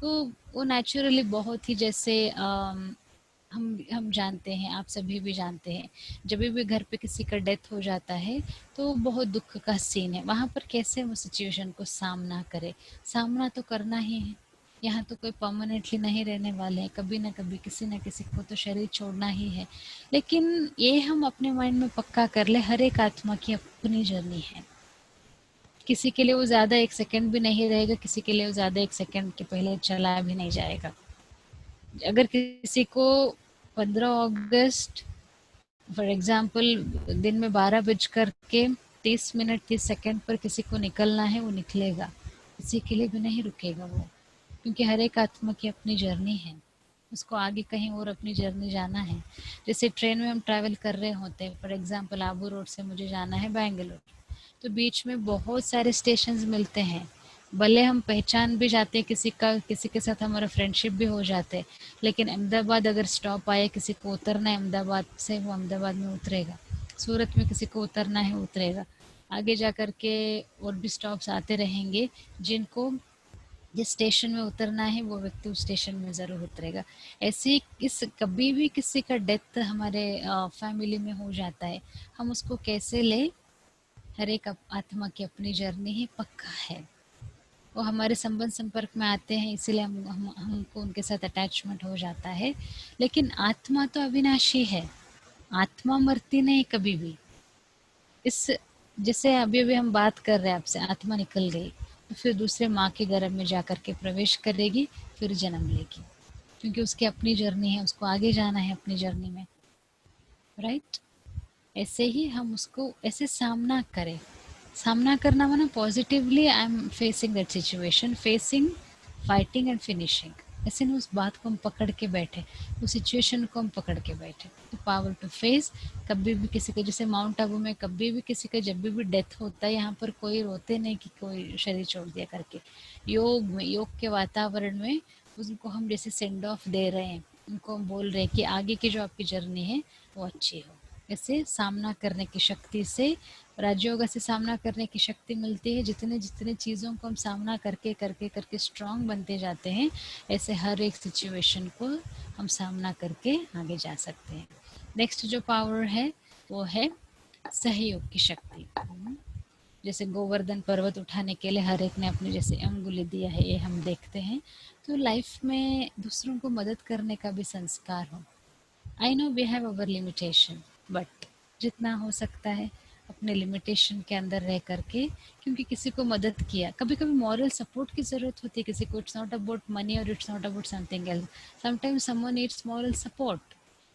तो वो नेचुरली बहुत ही, जैसे हम जानते हैं, आप सभी भी जानते हैं, जब भी घर पे किसी का डेथ हो जाता है तो बहुत दुख का सीन है। वहाँ पर कैसे हम सिचुएशन को सामना करें? सामना तो करना ही है। यहाँ तो कोई परमानेंटली नहीं रहने वाले हैं, कभी ना कभी किसी न किसी को तो शरीर छोड़ना ही है। लेकिन ये हम अपने माइंड में पक्का कर ले, हर एक आत्मा की अपनी जर्नी है। किसी के लिए वो ज़्यादा 1 सेकंड भी नहीं रहेगा, किसी के लिए वो ज़्यादा 1 सेकंड के पहले चला भी नहीं जाएगा। अगर किसी को 15 अगस्त फॉर एग्जाम्पल दिन में 12 बज कर के 30 मिनट 30 सेकंड पर किसी को निकलना है, वो निकलेगा, किसी के लिए भी नहीं रुकेगा वो, क्योंकि हर एक आत्मा की अपनी जर्नी है, उसको आगे कहीं और अपनी जर्नी जाना है। जैसे ट्रेन में हम ट्रैवल कर रहे होते हैं, फॉर एग्जाम्पल आबू रोड से मुझे जाना है बेंगलोर, तो बीच में बहुत सारे स्टेशंस मिलते हैं, भले हम पहचान भी जाते हैं किसी का, किसी के साथ हमारा फ्रेंडशिप भी हो जाते हैं, लेकिन अहमदाबाद अगर स्टॉप आए, किसी को उतरना है अहमदाबाद से, वो अहमदाबाद में उतरेगा। सूरत में किसी को उतरना है, उतरेगा। आगे जा कर के और भी स्टॉप्स आते रहेंगे, जिनको जिस स्टेशन में उतरना है वो व्यक्ति उस स्टेशन में ज़रूर उतरेगा। ऐसे ही इस कभी भी किसी का डेथ हमारे फैमिली में हो जाता है, हम उसको कैसे ले, हर एक आत्मा की अपनी जर्नी ही पक्का है। वो हमारे संबंध संपर्क में आते हैं, इसीलिए हमको उनके साथ अटैचमेंट हो जाता है। लेकिन आत्मा तो अविनाशी है, आत्मा मरती नहीं कभी भी। इस जैसे अभी अभी हम बात कर रहे हैं आपसे, आत्मा निकल गई तो फिर दूसरे माँ के गर्भ में जा कर के प्रवेश करेगी, फिर जन्म लेगी, क्योंकि उसकी अपनी जर्नी है, उसको आगे जाना है अपनी जर्नी में, राइट। ऐसे ही हम उसको ऐसे सामना करें। सामना करना माना positively, I am facing that situation, facing, fighting and finishing. ऐसे ना उस बात को हम पकड़ के बैठे, उस सिचुएशन को हम पकड़ के बैठे। तो पावर टू फेस, कभी भी किसी के, जैसे माउंट आबू में कभी भी किसी का जब भी डेथ होता है, यहाँ पर कोई रोते नहीं कि कोई शरीर छोड़ दिया करके। योग में, योग के वातावरण में उनको हम जैसे सेंड ऑफ दे रहे हैं, उनको हम बोल रहे हैं कि आगे की जो आपकी जर्नी है वो अच्छी हो। ऐसे सामना करने की शक्ति से, राजयोग से सामना करने की शक्ति मिलती है। जितने जितने चीज़ों को हम सामना करके करके करके स्ट्रांग बनते जाते हैं, ऐसे हर एक सिचुएशन को हम सामना करके आगे जा सकते हैं। नेक्स्ट जो पावर है वो है सहयोग की शक्ति। जैसे गोवर्धन पर्वत उठाने के लिए हर एक ने अपनी जैसे अंगुली दिया है, ये हम देखते हैं। तो लाइफ में दूसरों को मदद करने का भी संस्कार हो। I know we have our limitation, but जितना हो सकता है अपने लिमिटेशन के अंदर रह करके, क्योंकि किसी को मदद किया, कभी कभी मॉरल सपोर्ट की ज़रूरत होती है किसी को। इट्स नॉट अबाउट मनी और it's not about something else. Sometimes someone needs moral support,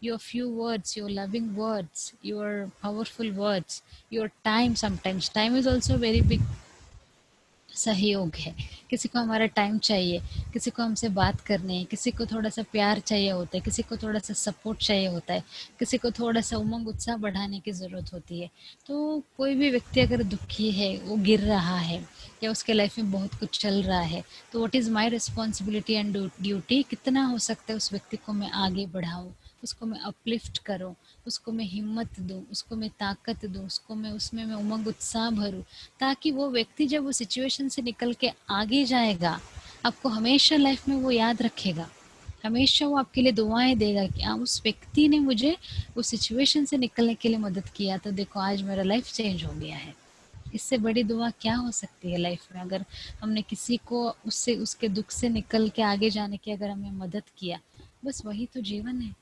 your few words, your loving words, your powerful words, your time. Sometimes time is also a very big सहयोग है। किसी को हमारा time चाहिए, किसी को हमसे बात करनी है, किसी को थोड़ा सा प्यार चाहिए होता है, किसी को थोड़ा सा सपोर्ट चाहिए होता है, किसी को थोड़ा सा उमंग उत्साह बढ़ाने की ज़रूरत होती है। तो कोई भी व्यक्ति अगर दुखी है, वो गिर रहा है या उसके लाइफ में बहुत कुछ चल रहा है, तो what is my responsibility and duty, कितना हो सकता है उस व्यक्ति को मैं आगे बढ़ाऊँ, उसको मैं अपलिफ्ट करूँ, उसको मैं हिम्मत दूँ, उसको मैं ताकत दूँ, उसमें मैं उमंग उत्साह भरूँ, ताकि वो व्यक्ति जब वो सिचुएशन से निकल के आगे जाएगा, आपको हमेशा लाइफ में वो याद रखेगा, हमेशा वो आपके लिए दुआएं देगा कि उस व्यक्ति ने मुझे उस सिचुएशन से निकलने के लिए मदद किया, तो देखो आज मेरा लाइफ चेंज हो गया है। इससे बड़ी दुआ क्या हो सकती है लाइफ में? अगर हमने किसी को उससे उसके दुख से निकल के आगे जाने की अगर हमें मदद किया, बस वही तो जीवन है।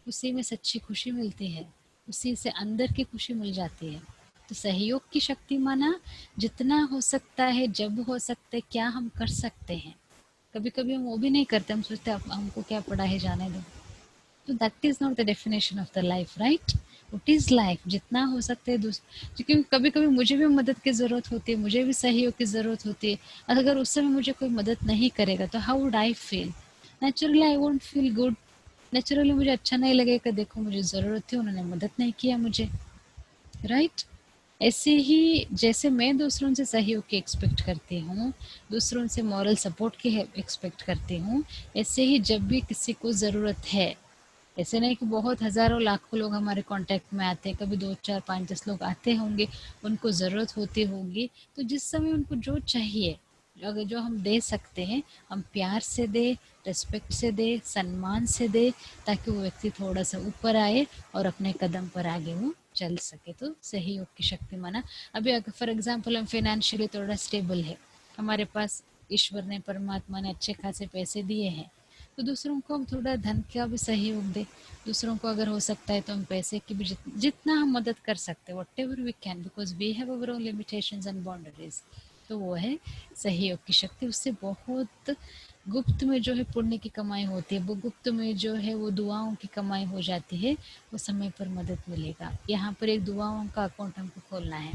उसी में सच्ची खुशी मिलती है, उसी से अंदर की खुशी मिल जाती है। तो सहयोग की शक्ति माना, जितना हो सकता है, जब हो सकता है, क्या हम कर सकते हैं। कभी कभी हम वो भी नहीं करते, हम सोचते हैं हमको क्या पड़ा है, जाने दो। तो that is not the definition of the life, right? What is life, जितना हो सकता है क्योंकि कभी कभी मुझे भी मदद की ज़रूरत होती है, मुझे भी सहयोग की ज़रूरत होती है। अगर उस समय मुझे कोई मदद नहीं करेगा तो how would I feel? Naturally I won't feel good. Naturally मुझे अच्छा नहीं लगेगा, देखो मुझे ज़रूरत थी, उन्होंने मदद नहीं किया मुझे, राइट? ऐसे ही जैसे मैं दूसरों से सहयोग की एक्सपेक्ट करती हूँ, दूसरों से मॉरल सपोर्ट की एक्सपेक्ट करती हूँ, ऐसे ही जब भी किसी को ज़रूरत है, ऐसे नहीं कि बहुत हज़ारों लाखों लोग हमारे कांटेक्ट में आते हैं, कभी 2 4 5 10 लोग आते होंगे, उनको ज़रूरत होती होगी, तो जिस समय उनको जो चाहिए, अगर जो हम दे सकते हैं, हम प्यार से दें, रिस्पेक्ट से दें, सम्मान से दें, ताकि वो व्यक्ति थोड़ा सा ऊपर आए और अपने कदम पर आगे वो चल सके। तो सहयोग की शक्ति माना, अभी अगर फॉर एग्जांपल हम फाइनेंशियली थोड़ा स्टेबल है, हमारे पास ईश्वर ने, परमात्मा ने अच्छे खासे पैसे दिए हैं, तो दूसरों को हम थोड़ा धन का भी सहयोग दें। दूसरों को अगर हो सकता है तो हम पैसे की भी जितना हम मदद कर सकते हैं, whatever we can, because we have our own limitations and boundaries. तो वो है सहयोग की शक्ति। उससे बहुत गुप्त में जो है पुण्य की कमाई होती है, वो गुप्त में जो है वो दुआओं की कमाई हो जाती है, वो समय पर मदद मिलेगा। यहाँ पर एक दुआओं का अकाउंट हमको खोलना है,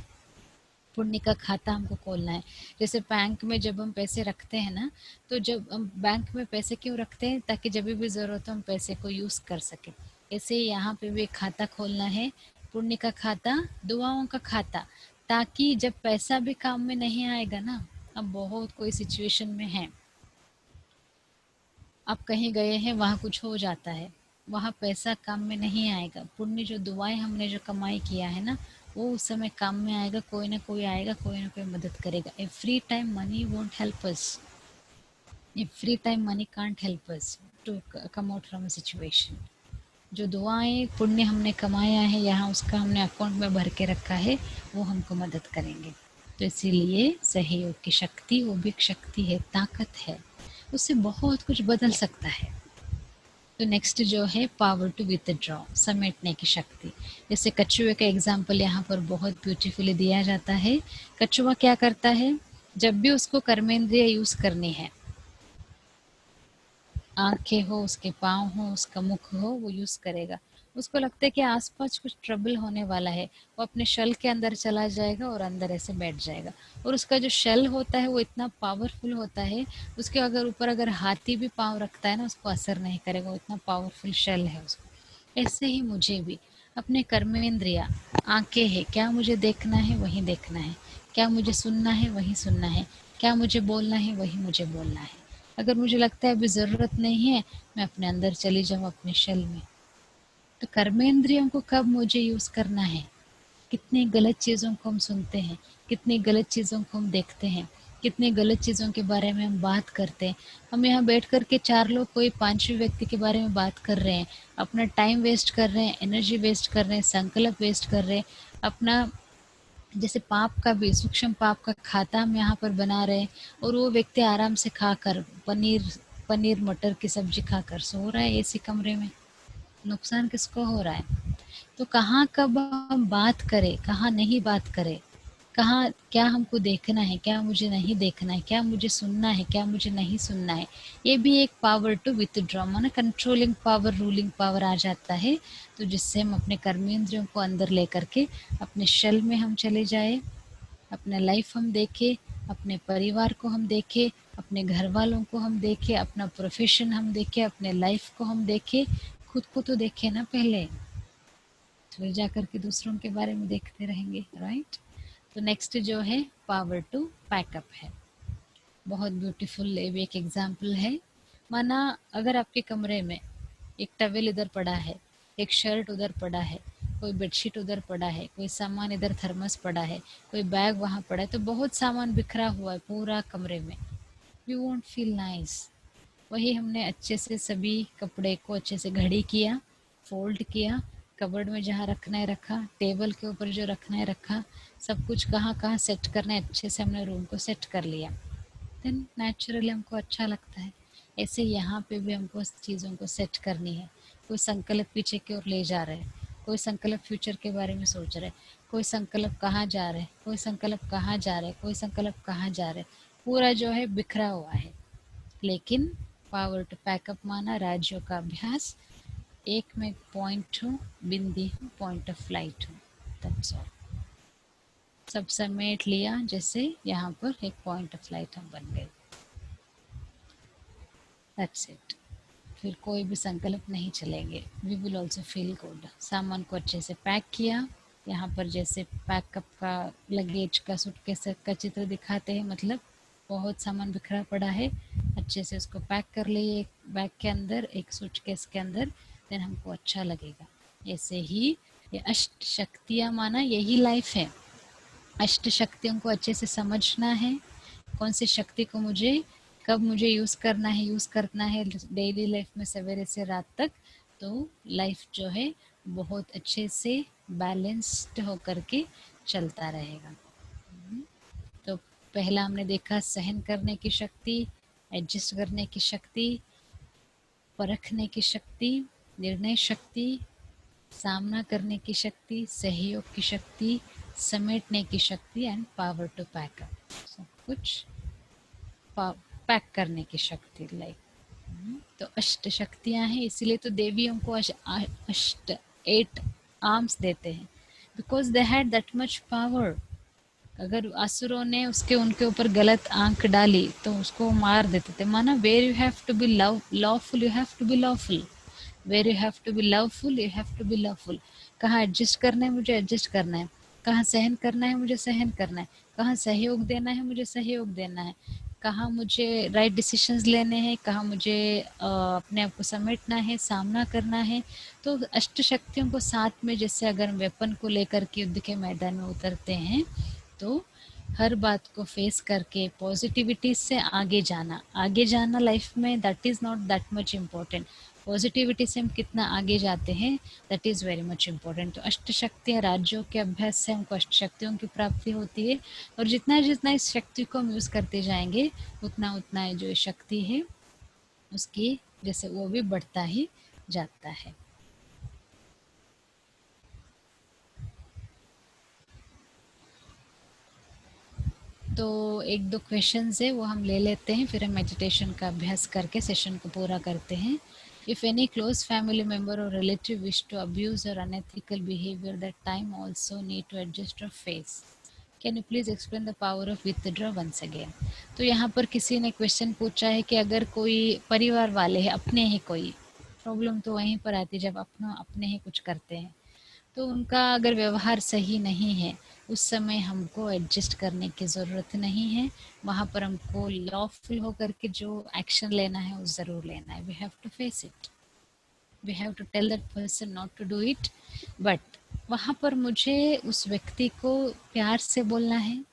पुण्य का खाता हमको खोलना है। जैसे बैंक में जब हम पैसे रखते हैं ना, तो जब हम बैंक में पैसे क्यों रखते हैं? ताकि जब भी ज़रूरत हो हम पैसे को यूज़ कर सकें। ऐसे ही यहाँ पे भी एक खाता खोलना है, पुण्य का खाता, दुआओं का खाता, ताकि जब पैसा भी काम में नहीं आएगा ना, अब बहुत कोई सिचुएशन में है, आप कहीं गए हैं, वहाँ कुछ हो जाता है, वहाँ पैसा काम में नहीं आएगा, पुण्य जो दुआएं हमने जो कमाई किया है ना, वो उस समय काम में आएगा। कोई ना कोई आएगा, कोई ना कोई मदद करेगा। Every time money won't help us, every time money can't help us to come out from a situation. जो दुआएं पुण्य हमने कमाया है, यहाँ उसका हमने अकाउंट में भर के रखा है, वो हमको मदद करेंगे। तो इसीलिए सहयोग की शक्ति, वो भी एक शक्ति है, ताकत है, उससे बहुत कुछ बदल सकता है। तो नेक्स्ट जो है पावर टू विथड्रॉ, समेटने की शक्ति। जैसे कछुए का एग्जाम्पल यहाँ पर बहुत ब्यूटीफुली दिया जाता है। कछुआ क्या करता है? जब भी उसको कर्मेंद्रिय यूज करनी है, आंखें हो, उसके पाँव हो, उसका मुख हो, वो यूज करेगा। उसको लगता है कि आसपास कुछ ट्रबल होने वाला है, वो अपने शेल के अंदर चला जाएगा और अंदर ऐसे बैठ जाएगा। और उसका जो शेल होता है वो इतना पावरफुल होता है, उसके अगर ऊपर अगर हाथी भी पाँव रखता है ना, उसको असर नहीं करेगा, वो इतना पावरफुल शेल है उसको। ऐसे ही मुझे भी अपने कर्मेंद्रिया, आंखें हैं, क्या मुझे देखना है वही देखना है, क्या मुझे सुनना है वही सुनना है, क्या मुझे बोलना है वही मुझे बोलना है। अगर मुझे लगता है अभी ज़रूरत नहीं है, मैं अपने अंदर चली जाऊँ अपने शेल में। तो कर्मेंद्रियों को कब मुझे यूज़ करना है? कितनी गलत चीज़ों को हम सुनते हैं, कितनी गलत चीज़ों को हम देखते हैं, कितनी गलत चीज़ों के बारे में हम बात करते हैं। हम यहाँ बैठ कर के 4 लोग कोई 5वें व्यक्ति के बारे में बात कर रहे हैं, अपना टाइम वेस्ट कर रहे हैं, एनर्जी वेस्ट कर रहे हैं, संकल्प वेस्ट कर रहे हैं, अपना जैसे पाप का भी, सूक्ष्म पाप का खाता हम यहाँ पर बना रहे हैं, और वो व्यक्ति आराम से खाकर पनीर पनीर मटर की सब्जी खाकर सो रहा है एसी कमरे में। नुकसान किसको हो रहा है? तो कहाँ कब हम बात करें, कहाँ नहीं बात करें, कहाँ क्या हमको देखना है, क्या मुझे नहीं देखना है, क्या मुझे सुनना है, क्या मुझे नहीं सुनना है, ये भी एक पावर टू विथड्रॉ, माना कंट्रोलिंग पावर, रूलिंग पावर आ जाता है। तो जिससे हम अपने कर्मेंद्रियों को अंदर लेकर के अपने शेल में हम चले जाए, अपना लाइफ हम देखें, अपने परिवार को हम देखें, अपने घर वालों को हम देखें, अपना प्रोफेशन हम देखें, अपने लाइफ को हम देखें, खुद को तो देखें ना पहले, फिर जाकर के दूसरों के बारे में देखते रहेंगे, राइट। तो नेक्स्ट जो है पावर टू पैकअप है। बहुत ब्यूटीफुल एक एग्जाम्पल है। माना अगर आपके कमरे में एक टवेल इधर पड़ा है, एक शर्ट उधर पड़ा है, कोई बेडशीट उधर पड़ा है, कोई सामान इधर थर्मस पड़ा है, कोई बैग वहाँ पड़ा है, तो बहुत सामान बिखरा हुआ है पूरा कमरे में, यू वोंट फील नाइस। वही हमने अच्छे से सभी कपड़े को अच्छे से घड़ी किया, फोल्ड किया, कबर्ड में जहाँ रखना है रखा, टेबल के ऊपर जो रखना है रखा, सब कुछ कहाँ कहाँ सेट करना है अच्छे से हमने रूम को सेट कर लिया, देन नेचुरली हमको अच्छा लगता है। ऐसे यहाँ पे भी हमको चीज़ों को सेट करनी है। कोई संकल्प पीछे की ओर ले जा रहे हैं, कोई संकल्प फ्यूचर के बारे में सोच रहे हैं, कोई संकल्प कहाँ जा रहे हैं, कोई संकल्प कहाँ जा रहे हैं, कोई संकल्प कहाँ जा रहे हैं, पूरा जो है बिखरा हुआ है। लेकिन पावर टू पैकअप माना राज्यों का अभ्यास, एक में पॉइंट हूँ, बिंदी हूँ, पॉइंट ऑफ फ्लाइट हूँ, दैट्स ऑल। सब समेट लिया, जैसे यहाँ पर एक पॉइंट ऑफ फ्लाइट हम बन गए, दैट्स इट। फिर कोई भी संकल्प नहीं चलेंगे, we will also feel good. सामान को अच्छे से पैक किया, यहाँ पर जैसे पैकअप का लगेज का सूटकेस का चित्र दिखाते हैं, मतलब बहुत सामान बिखरा पड़ा है, अच्छे से उसको पैक कर लिए एक बैग के अंदर, एक सूटकेस के अंदर, देन हमको अच्छा लगेगा। ऐसे ही ये अष्ट शक्तियाँ माना यही लाइफ है। अष्ट शक्तियों को अच्छे से समझना है, कौन सी शक्ति को मुझे कब मुझे यूज़ करना है डेली लाइफ में सवेरे से रात तक, तो लाइफ जो है बहुत अच्छे से बैलेंस्ड होकर के चलता रहेगा। तो पहला हमने देखा सहन करने की शक्ति, एडजस्ट करने की शक्ति, परखने की शक्ति, निर्णय शक्ति, सामना करने की शक्ति, सहयोग की शक्ति, समेटने की शक्ति एंड पावर टू पैकअप, सब कुछ पैक करने की शक्ति लाइक। तो अष्ट शक्तियाँ हैं, इसीलिए तो देवियों को अष्ट 8 आर्म्स देते हैं, because they had that much power. अगर असुरों ने उसके उनके ऊपर गलत आंख डाली तो उसको मार देते थे। माना where you have to be loveful, you have to be loveful, where you have to be loveful, you have to be loveful. कहाँ एडजस्ट करना है, मुझे एडजस्ट करना है, कहाँ सहन करना है, मुझे सहन करना है, कहाँ सहयोग देना है, मुझे सहयोग देना है, कहाँ मुझे राइट डिसीजंस लेने हैं, कहाँ मुझे अपने आप को समेटना है, सामना करना है। तो अष्ट शक्तियों को साथ में, जैसे अगर वेपन को लेकर के युद्ध के मैदान में उतरते हैं, तो हर बात को फेस करके पॉजिटिविटी से आगे जाना लाइफ में, that is not that much important. Positivity से हम कितना आगे जाते हैं, that is very much important. तो अष्ट शक्तियाँ राज्यों के अभ्यास से हमको अष्ट शक्तियों की प्राप्ति होती है, और जितना जितना इस शक्ति को हम यूज़ करते जाएंगे, उतना उतना जो शक्ति है उसकी जैसे वो भी बढ़ता ही जाता है। तो एक दो क्वेश्चंस है वो हम ले लेते हैं, फिर हम मेडिटेशन का अभ्यास करके सेशन को पूरा करते हैं। If any close family member or relative wish to abuse or unethical behavior, that time also need to adjust or face. Can you please explain the power of withdraw once again? तो यहाँ पर किसी ने question पूछा है कि अगर कोई परिवार वाले हैं, अपने ही कोई प्रॉब्लम तो वहीं पर आती है जब अपने ही कुछ करते हैं, तो उनका अगर व्यवहार सही नहीं है, उस समय हमको एडजस्ट करने की ज़रूरत नहीं है। वहाँ पर हमको लॉफुल होकर के जो एक्शन लेना है वो ज़रूर लेना है। We have to face it, we have to tell that person not to do it, but वहाँ पर मुझे उस व्यक्ति को प्यार से बोलना है,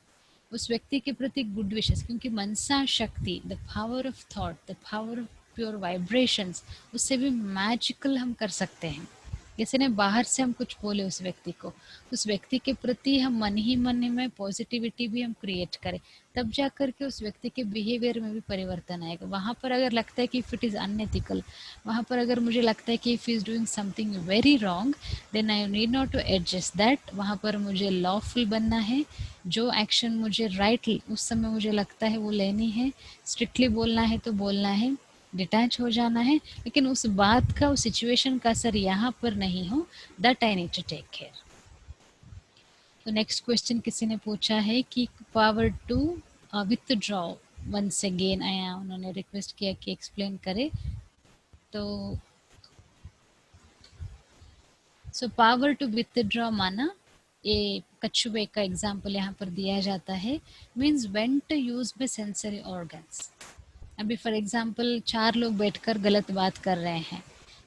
उस व्यक्ति के प्रति गुड विशेस, क्योंकि मनसा शक्ति, the power of thought, the power of pure vibrations, उससे भी मैजिकल हम कर सकते हैं। किसी ने बाहर से हम कुछ बोले उस व्यक्ति को, उस व्यक्ति के प्रति हम मन ही मन में पॉजिटिविटी भी हम क्रिएट करें, तब जा कर के उस व्यक्ति के बिहेवियर में भी परिवर्तन आएगा। वहाँ पर अगर लगता है कि इफ़ इट इज़ अनएथिकल, वहाँ पर अगर मुझे लगता है कि if is doing something very wrong, then I need not to adjust that. वहाँ पर मुझे लॉफुल बनना है, जो एक्शन मुझे राइट उस समय मुझे लगता है वो लेनी है, स्ट्रिक्टली बोलना है तो बोलना है, डिटैच हो जाना है, लेकिन उस बात का, उस सिचुएशन का असर यहाँ पर नहीं हो, that I need to take care. तो नेक्स्ट क्वेश्चन किसी ने पूछा है कि power to withdraw once again आया, उन्होंने रिक्वेस्ट किया कि एक्सप्लेन करे। तो सो पावर टू विथड्रॉ माना, ये कछुए का एग्जाम्पल यहाँ पर दिया जाता है, means when to use by sensory organs. अभी फॉर एग्जाम्पल 4 लोग बैठकर गलत बात कर रहे हैं,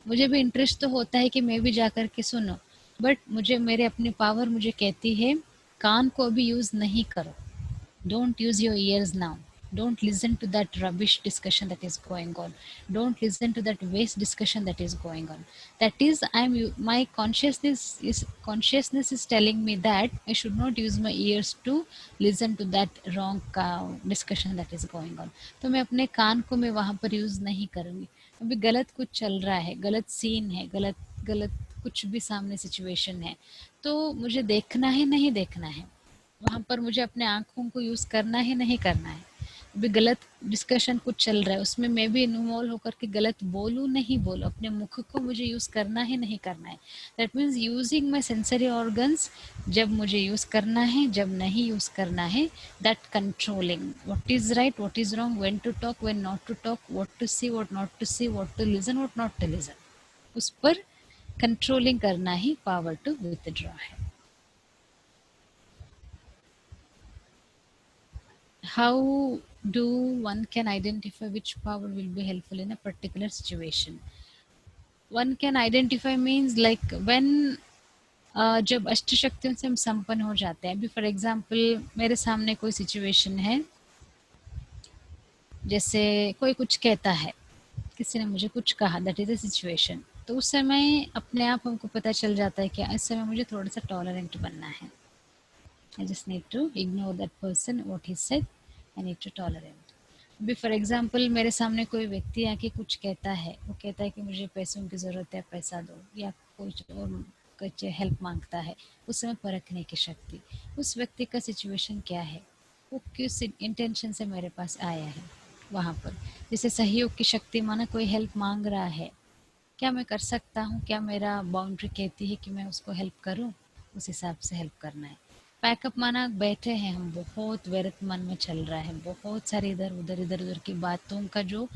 मुझे भी इंटरेस्ट तो होता है कि मैं भी जा कर के सुनो, बट मुझे मेरे अपनी पावर मुझे कहती है कान को अभी यूज नहीं करो, don't use your ears now, don't listen to that rubbish discussion that is going on, don't listen to that waste discussion that is going on. That is, my consciousness is telling me that I should not use my ears to listen to that wrong discussion that is going on. तो मैं अपने कान को मैं वहाँ पर use नहीं करूँगी। अभी गलत कुछ चल रहा है, गलत सीन है, गलत गलत कुछ भी सामने सिचुएशन है, तो मुझे देखना है नहीं देखना है, वहाँ पर मुझे अपने आँखों को यूज़ करना है नहीं करना है। अभी गलत डिस्कशन कुछ चल रहा है, उसमें मैं भी इन्वॉल्व होकर के गलत बोलूँ नहीं बोलूँ, अपने मुख को मुझे यूज़ करना है नहीं करना है। That means using my sensory organs, जब मुझे यूज़ करना है, जब नहीं यूज़ करना है, that controlling what is right, what is wrong, when to talk, when not to talk, what to see, what not to see, what to listen, what not to listen, उस पर controlling करना ही power to withdraw है। How do one can identify which power will be helpful in a particular situation? One can identify means like when जब अष्ट शक्तियों से हम संपन्न हो जाते हैं। अभी फॉर एग्जाम्पल मेरे सामने कोई सिचुएशन है, जैसे कोई कुछ कहता है, किसी ने मुझे कुछ कहा, दैट इज अ सिचुएशन, तो उस समय अपने आप हमको पता चल जाता है कि इस समय मुझे थोड़ा सा टॉलरेंट बनना है। I just need to ignore that person, what he said, I need to tolerate. अभी फॉर एग्जाम्पल मेरे सामने कोई व्यक्ति आके कुछ कहता है, वो कहता है कि मुझे पैसों की ज़रूरत है, पैसा दो, या कुछ और कुछ हेल्प मांगता है, उस समय परखने की शक्ति, उस व्यक्ति का सिचुएशन क्या है, वो किस इंटेंशन से मेरे पास आया है, वहाँ पर जैसे सहयोग की शक्ति माना कोई हेल्प मांग रहा है, क्या मैं कर सकता हूँ, क्या मेरा बाउंड्री कहती है कि मैं उसको हेल्प करूँ, उस हिसाब से हेल्प करना है। पैकअप माना बैठे हैं हम, बहुत व्यर्थ मन में चल रहा है, बहुत सारे इधर उधर की बातों का जो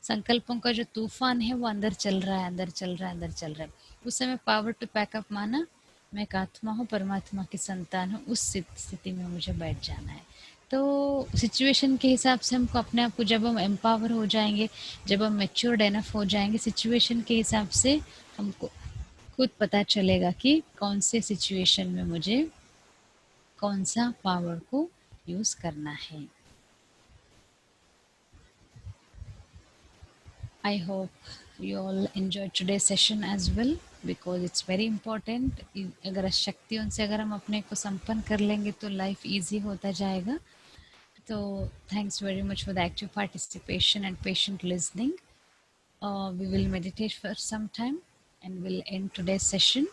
संकल्पों का जो तूफान है वो अंदर चल रहा है, अंदर चल रहा है, अंदर चल रहा है। उस समय पावर टू पैकअप माना मैं एक आत्मा हूँ, परमात्मा की संतान हूँ, उस स्थिति में मुझे बैठ जाना है। तो सिचुएशन के हिसाब से हमको अपने आप को, जब हम एम्पावर हो जाएंगे, जब हम मैच्योर्ड एनफ हो जाएंगे, सिचुएशन के हिसाब से हमको खुद पता चलेगा कि कौन से सिचुएशन में मुझे कौन सा पावर को यूज करना है। I hope you all enjoyed today's session as well, because it's very important. अगर शक्तियों से अगर हम अपने को संपन्न कर लेंगे तो लाइफ इजी होता जाएगा। तो thanks very much for the active participation and patient listening. We will meditate for some time and we'll end today's session.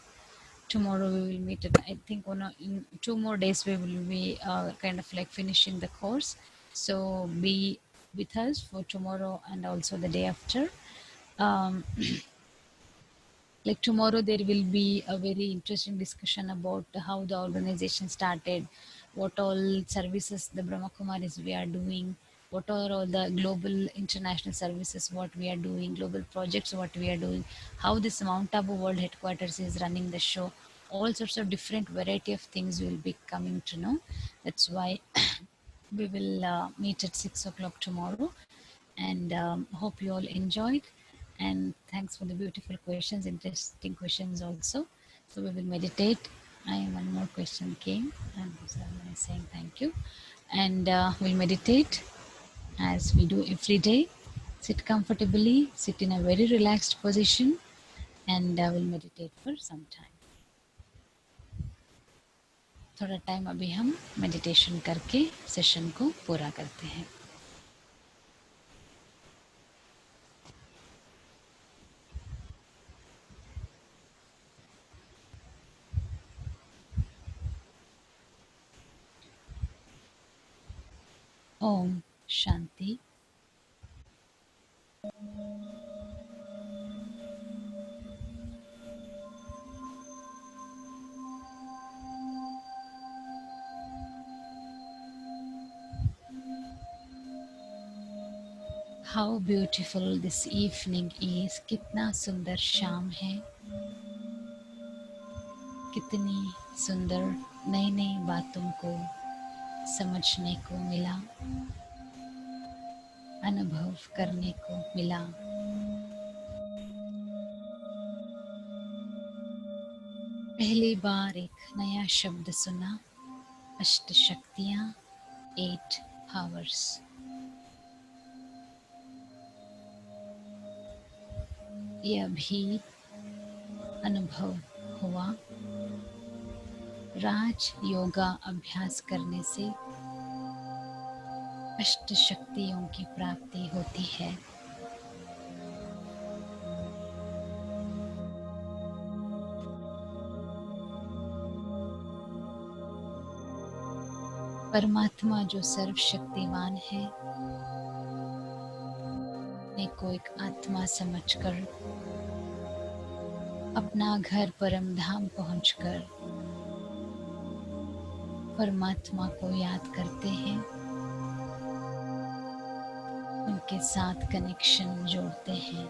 Tomorrow we will meet at, I think in 2 more days we will be kind of like finishing the course. So be with us for tomorrow and also the day after. um, like tomorrow there will be a very interesting discussion about how the organization started, what all services the Brahma Kumaris we are doing, what are all the global international services what we are doing, global projects what we are doing, how this Mount Abu World Headquarters is running the show. All sorts of different variety of things will be coming to know. That's why we will meet at 6 o'clock tomorrow, and hope you all enjoyed, and thanks for the beautiful questions, interesting questions also. So we will meditate. One more question came, and I'm saying thank you, and we'll meditate as we do every day. Sit comfortably, sit in a very relaxed position, and we'll meditate for some time. थोड़ा time अभी हम meditation करके session को पूरा करते हैं। ओम शांति। How beautiful this evening is, कितना सुंदर शाम है, कितनी सुंदर नई नई बातों को समझने को मिला, अनुभव करने को मिला। पहली बार एक नया शब्द सुना, अष्ट शक्तियाँ, 8 पावर्स। यह भी अनुभव हुआ, राज योगा अभ्यास करने से अष्ट शक्तियों की प्राप्ति होती है। परमात्मा जो सर्वशक्तिमान है, अपने को एक आत्मा समझकर अपना घर परम धाम पहुंचकर परमात्मा को याद करते हैं, उनके साथ कनेक्शन जोड़ते हैं।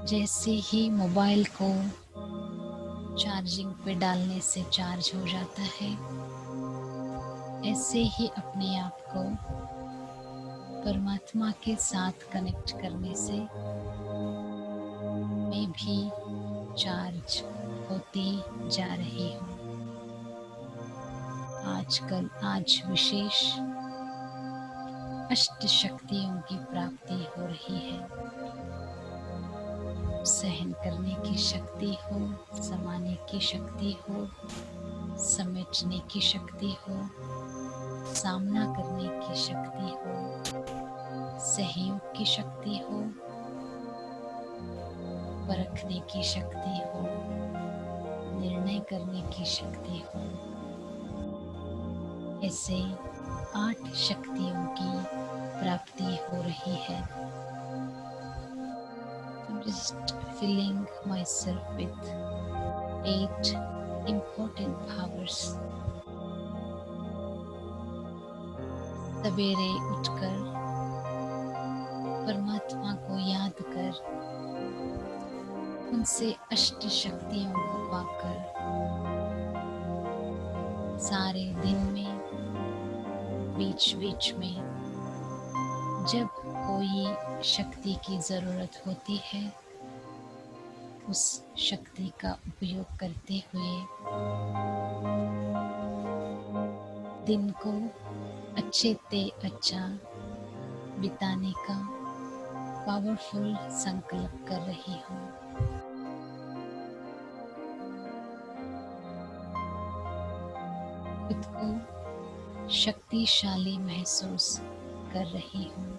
जैसे ही मोबाइल को चार्जिंग पे डालने से चार्ज हो जाता है, ऐसे ही अपने आप को परमात्मा के साथ कनेक्ट करने से मैं भी चार्ज होती जा रही हूँ। आज विशेष अष्ट शक्तियों की प्राप्ति हो रही है। सहन करने की शक्ति हो, समाने की शक्ति हो, समेटने की शक्ति हो, सामना करने की शक्ति हो, सहयोग की शक्ति हो, परखने की शक्ति हो, निर्णय करने की शक्ति हो। ऐसे 8 शक्तियों की प्राप्ति हो रही है। Just filling myself with 8 important powers. सवेरे उठकर परमात्मा को याद कर, उनसे अष्ट शक्तियों को पाकर सारे दिन में बीच बीच में जब कोई शक्ति की ज़रूरत होती है, उस शक्ति का उपयोग करते हुए दिन को अच्छे से अच्छा बिताने का पावरफुल संकल्प कर रही हूँ। खुद को शक्तिशाली महसूस कर रही हूँ।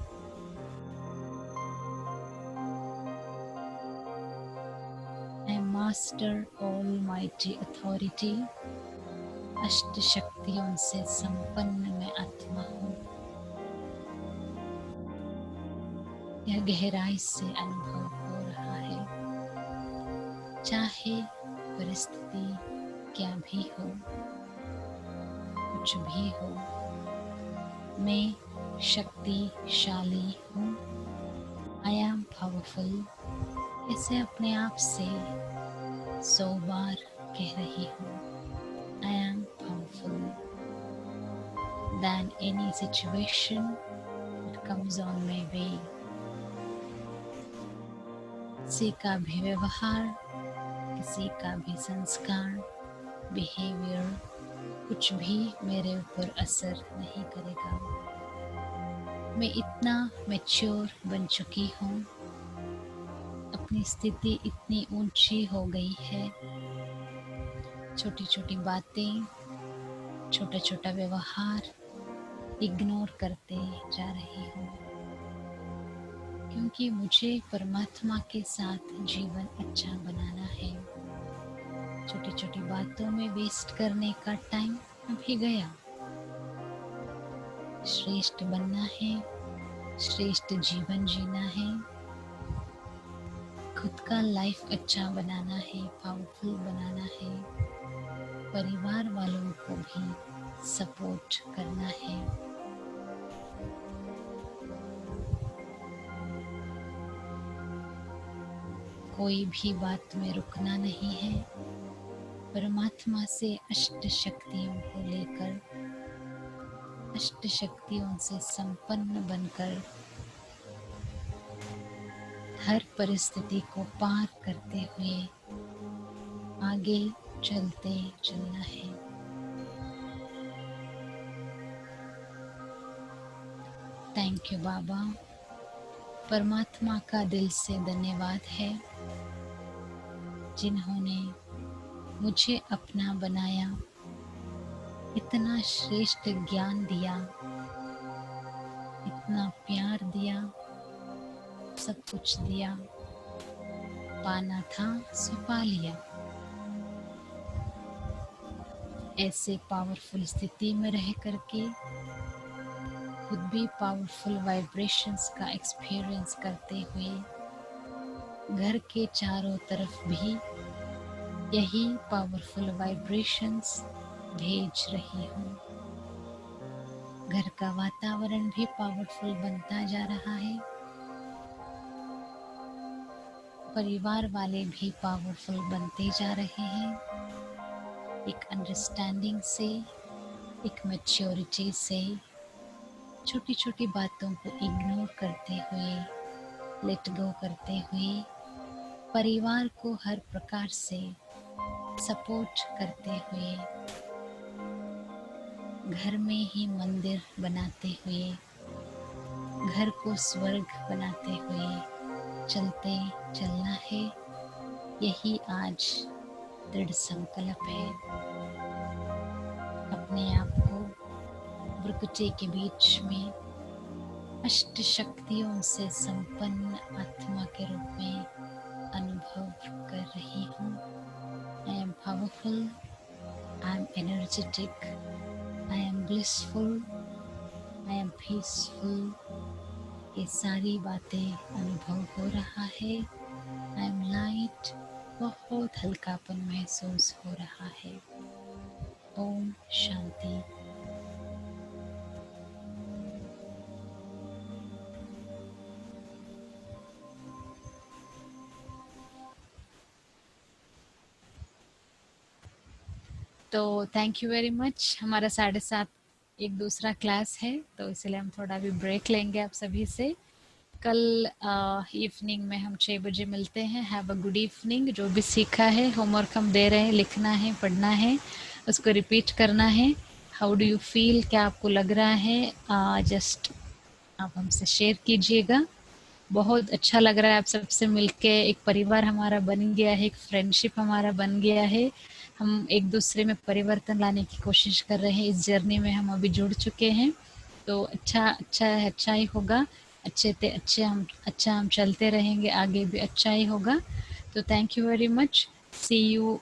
I master almighty authority. अष्ट शक्तियों से संपन्न मैं आत्मा हूँ। यह गहराई से अनुभव हो रहा है। चाहे परिस्थिति क्या भी हो, कुछ भी हो, मैं शक्तिशाली हूँ। I am powerful. इसे अपने आप से 100 बार कह रही हूँ। I am powerful than any situation that comes on my way. किसी का भी व्यवहार, किसी का भी संस्कार, बिहेवियर, कुछ भी मेरे ऊपर असर नहीं करेगा। मैं इतना मैच्योर बन चुकी हूँ, अपनी स्थिति इतनी ऊंची हो गई है, छोटी छोटी बातें, छोटा छोटा व्यवहार इग्नोर करते जा रही हूँ, क्योंकि मुझे परमात्मा के साथ जीवन अच्छा बनाना है। छोटी छोटी बातों में वेस्ट करने का टाइम अभी गया। श्रेष्ठ बनना है, श्रेष्ठ जीवन जीना है, खुद का लाइफ अच्छा बनाना है, पावरफुल बनाना है, परिवार वालों को भी सपोर्ट करना है। कोई भी बात में रुकना नहीं है। परमात्मा से अष्ट शक्तियों को लेकर, अष्ट शक्तियों से संपन्न बनकर हर परिस्थिति को पार करते हुए आगे चलते चलना है। थैंक यू बाबा। परमात्मा का दिल से धन्यवाद है जिन्होंने मुझे अपना बनाया, इतना श्रेष्ठ ज्ञान दिया, इतना प्यार दिया, सब कुछ दिया। पाना था सो पा लिया। ऐसे पावरफुल स्थिति में रह करके खुद भी पावरफुल वाइब्रेशंस का एक्सपीरियंस करते हुए घर के चारों तरफ भी यही पावरफुल वाइब्रेशंस भेज रही हूँ। घर का वातावरण भी पावरफुल बनता जा रहा है। परिवार वाले भी पावरफुल बनते जा रहे हैं। एक अंडरस्टैंडिंग से, एक मैच्योरिटी से, छोटी छोटी बातों को इग्नोर करते हुए, लेट गो करते हुए, परिवार को हर प्रकार से सपोर्ट करते हुए, घर में ही मंदिर बनाते हुए, घर को स्वर्ग बनाते हुए चलते चलना है। यही आज दृढ़ संकल्प है। अपने आप को भ्रुकुटी के बीच में अष्ट शक्तियों से संपन्न आत्मा के रूप में अनुभव कर रही हूँ। I am powerful, I am energetic, I am blissful, I am peaceful। ये सारी बातें अनुभव हो रहा है। I am light, बहुत हल्कापन महसूस हो रहा है। ओम शांति। तो थैंक यू वेरी मच। हमारा 7:30 एक दूसरा क्लास है, तो इसलिए हम थोड़ा भी ब्रेक लेंगे आप सभी से। कल इवनिंग में हम 6 बजे मिलते हैं। Have a good evening. जो भी सीखा है, होमवर्क हम दे रहे हैं, लिखना है, पढ़ना है, उसको रिपीट करना है। हाउ डू यू फील, क्या आपको लग रहा है, जस्ट आप हमसे शेयर कीजिएगा। बहुत अच्छा लग रहा है आप सबसे मिलके। एक परिवार हमारा बन गया है, एक फ्रेंडशिप हमारा बन गया है। हम एक दूसरे में परिवर्तन लाने की कोशिश कर रहे हैं। इस जर्नी में हम अभी जुड़ चुके हैं, तो अच्छा ही होगा। अच्छा हम चलते रहेंगे, आगे भी अच्छा ही होगा। तो thank you very much. See you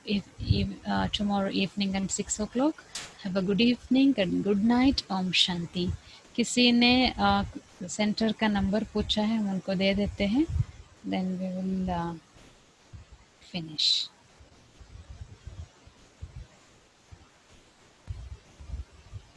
tomorrow evening at 6 o'clock. Have a good evening and good night. Om Shanti. किसी ने सेंटर का नंबर पूछा है, हम उनको दे देते हैं, देन वी विल फिनिश।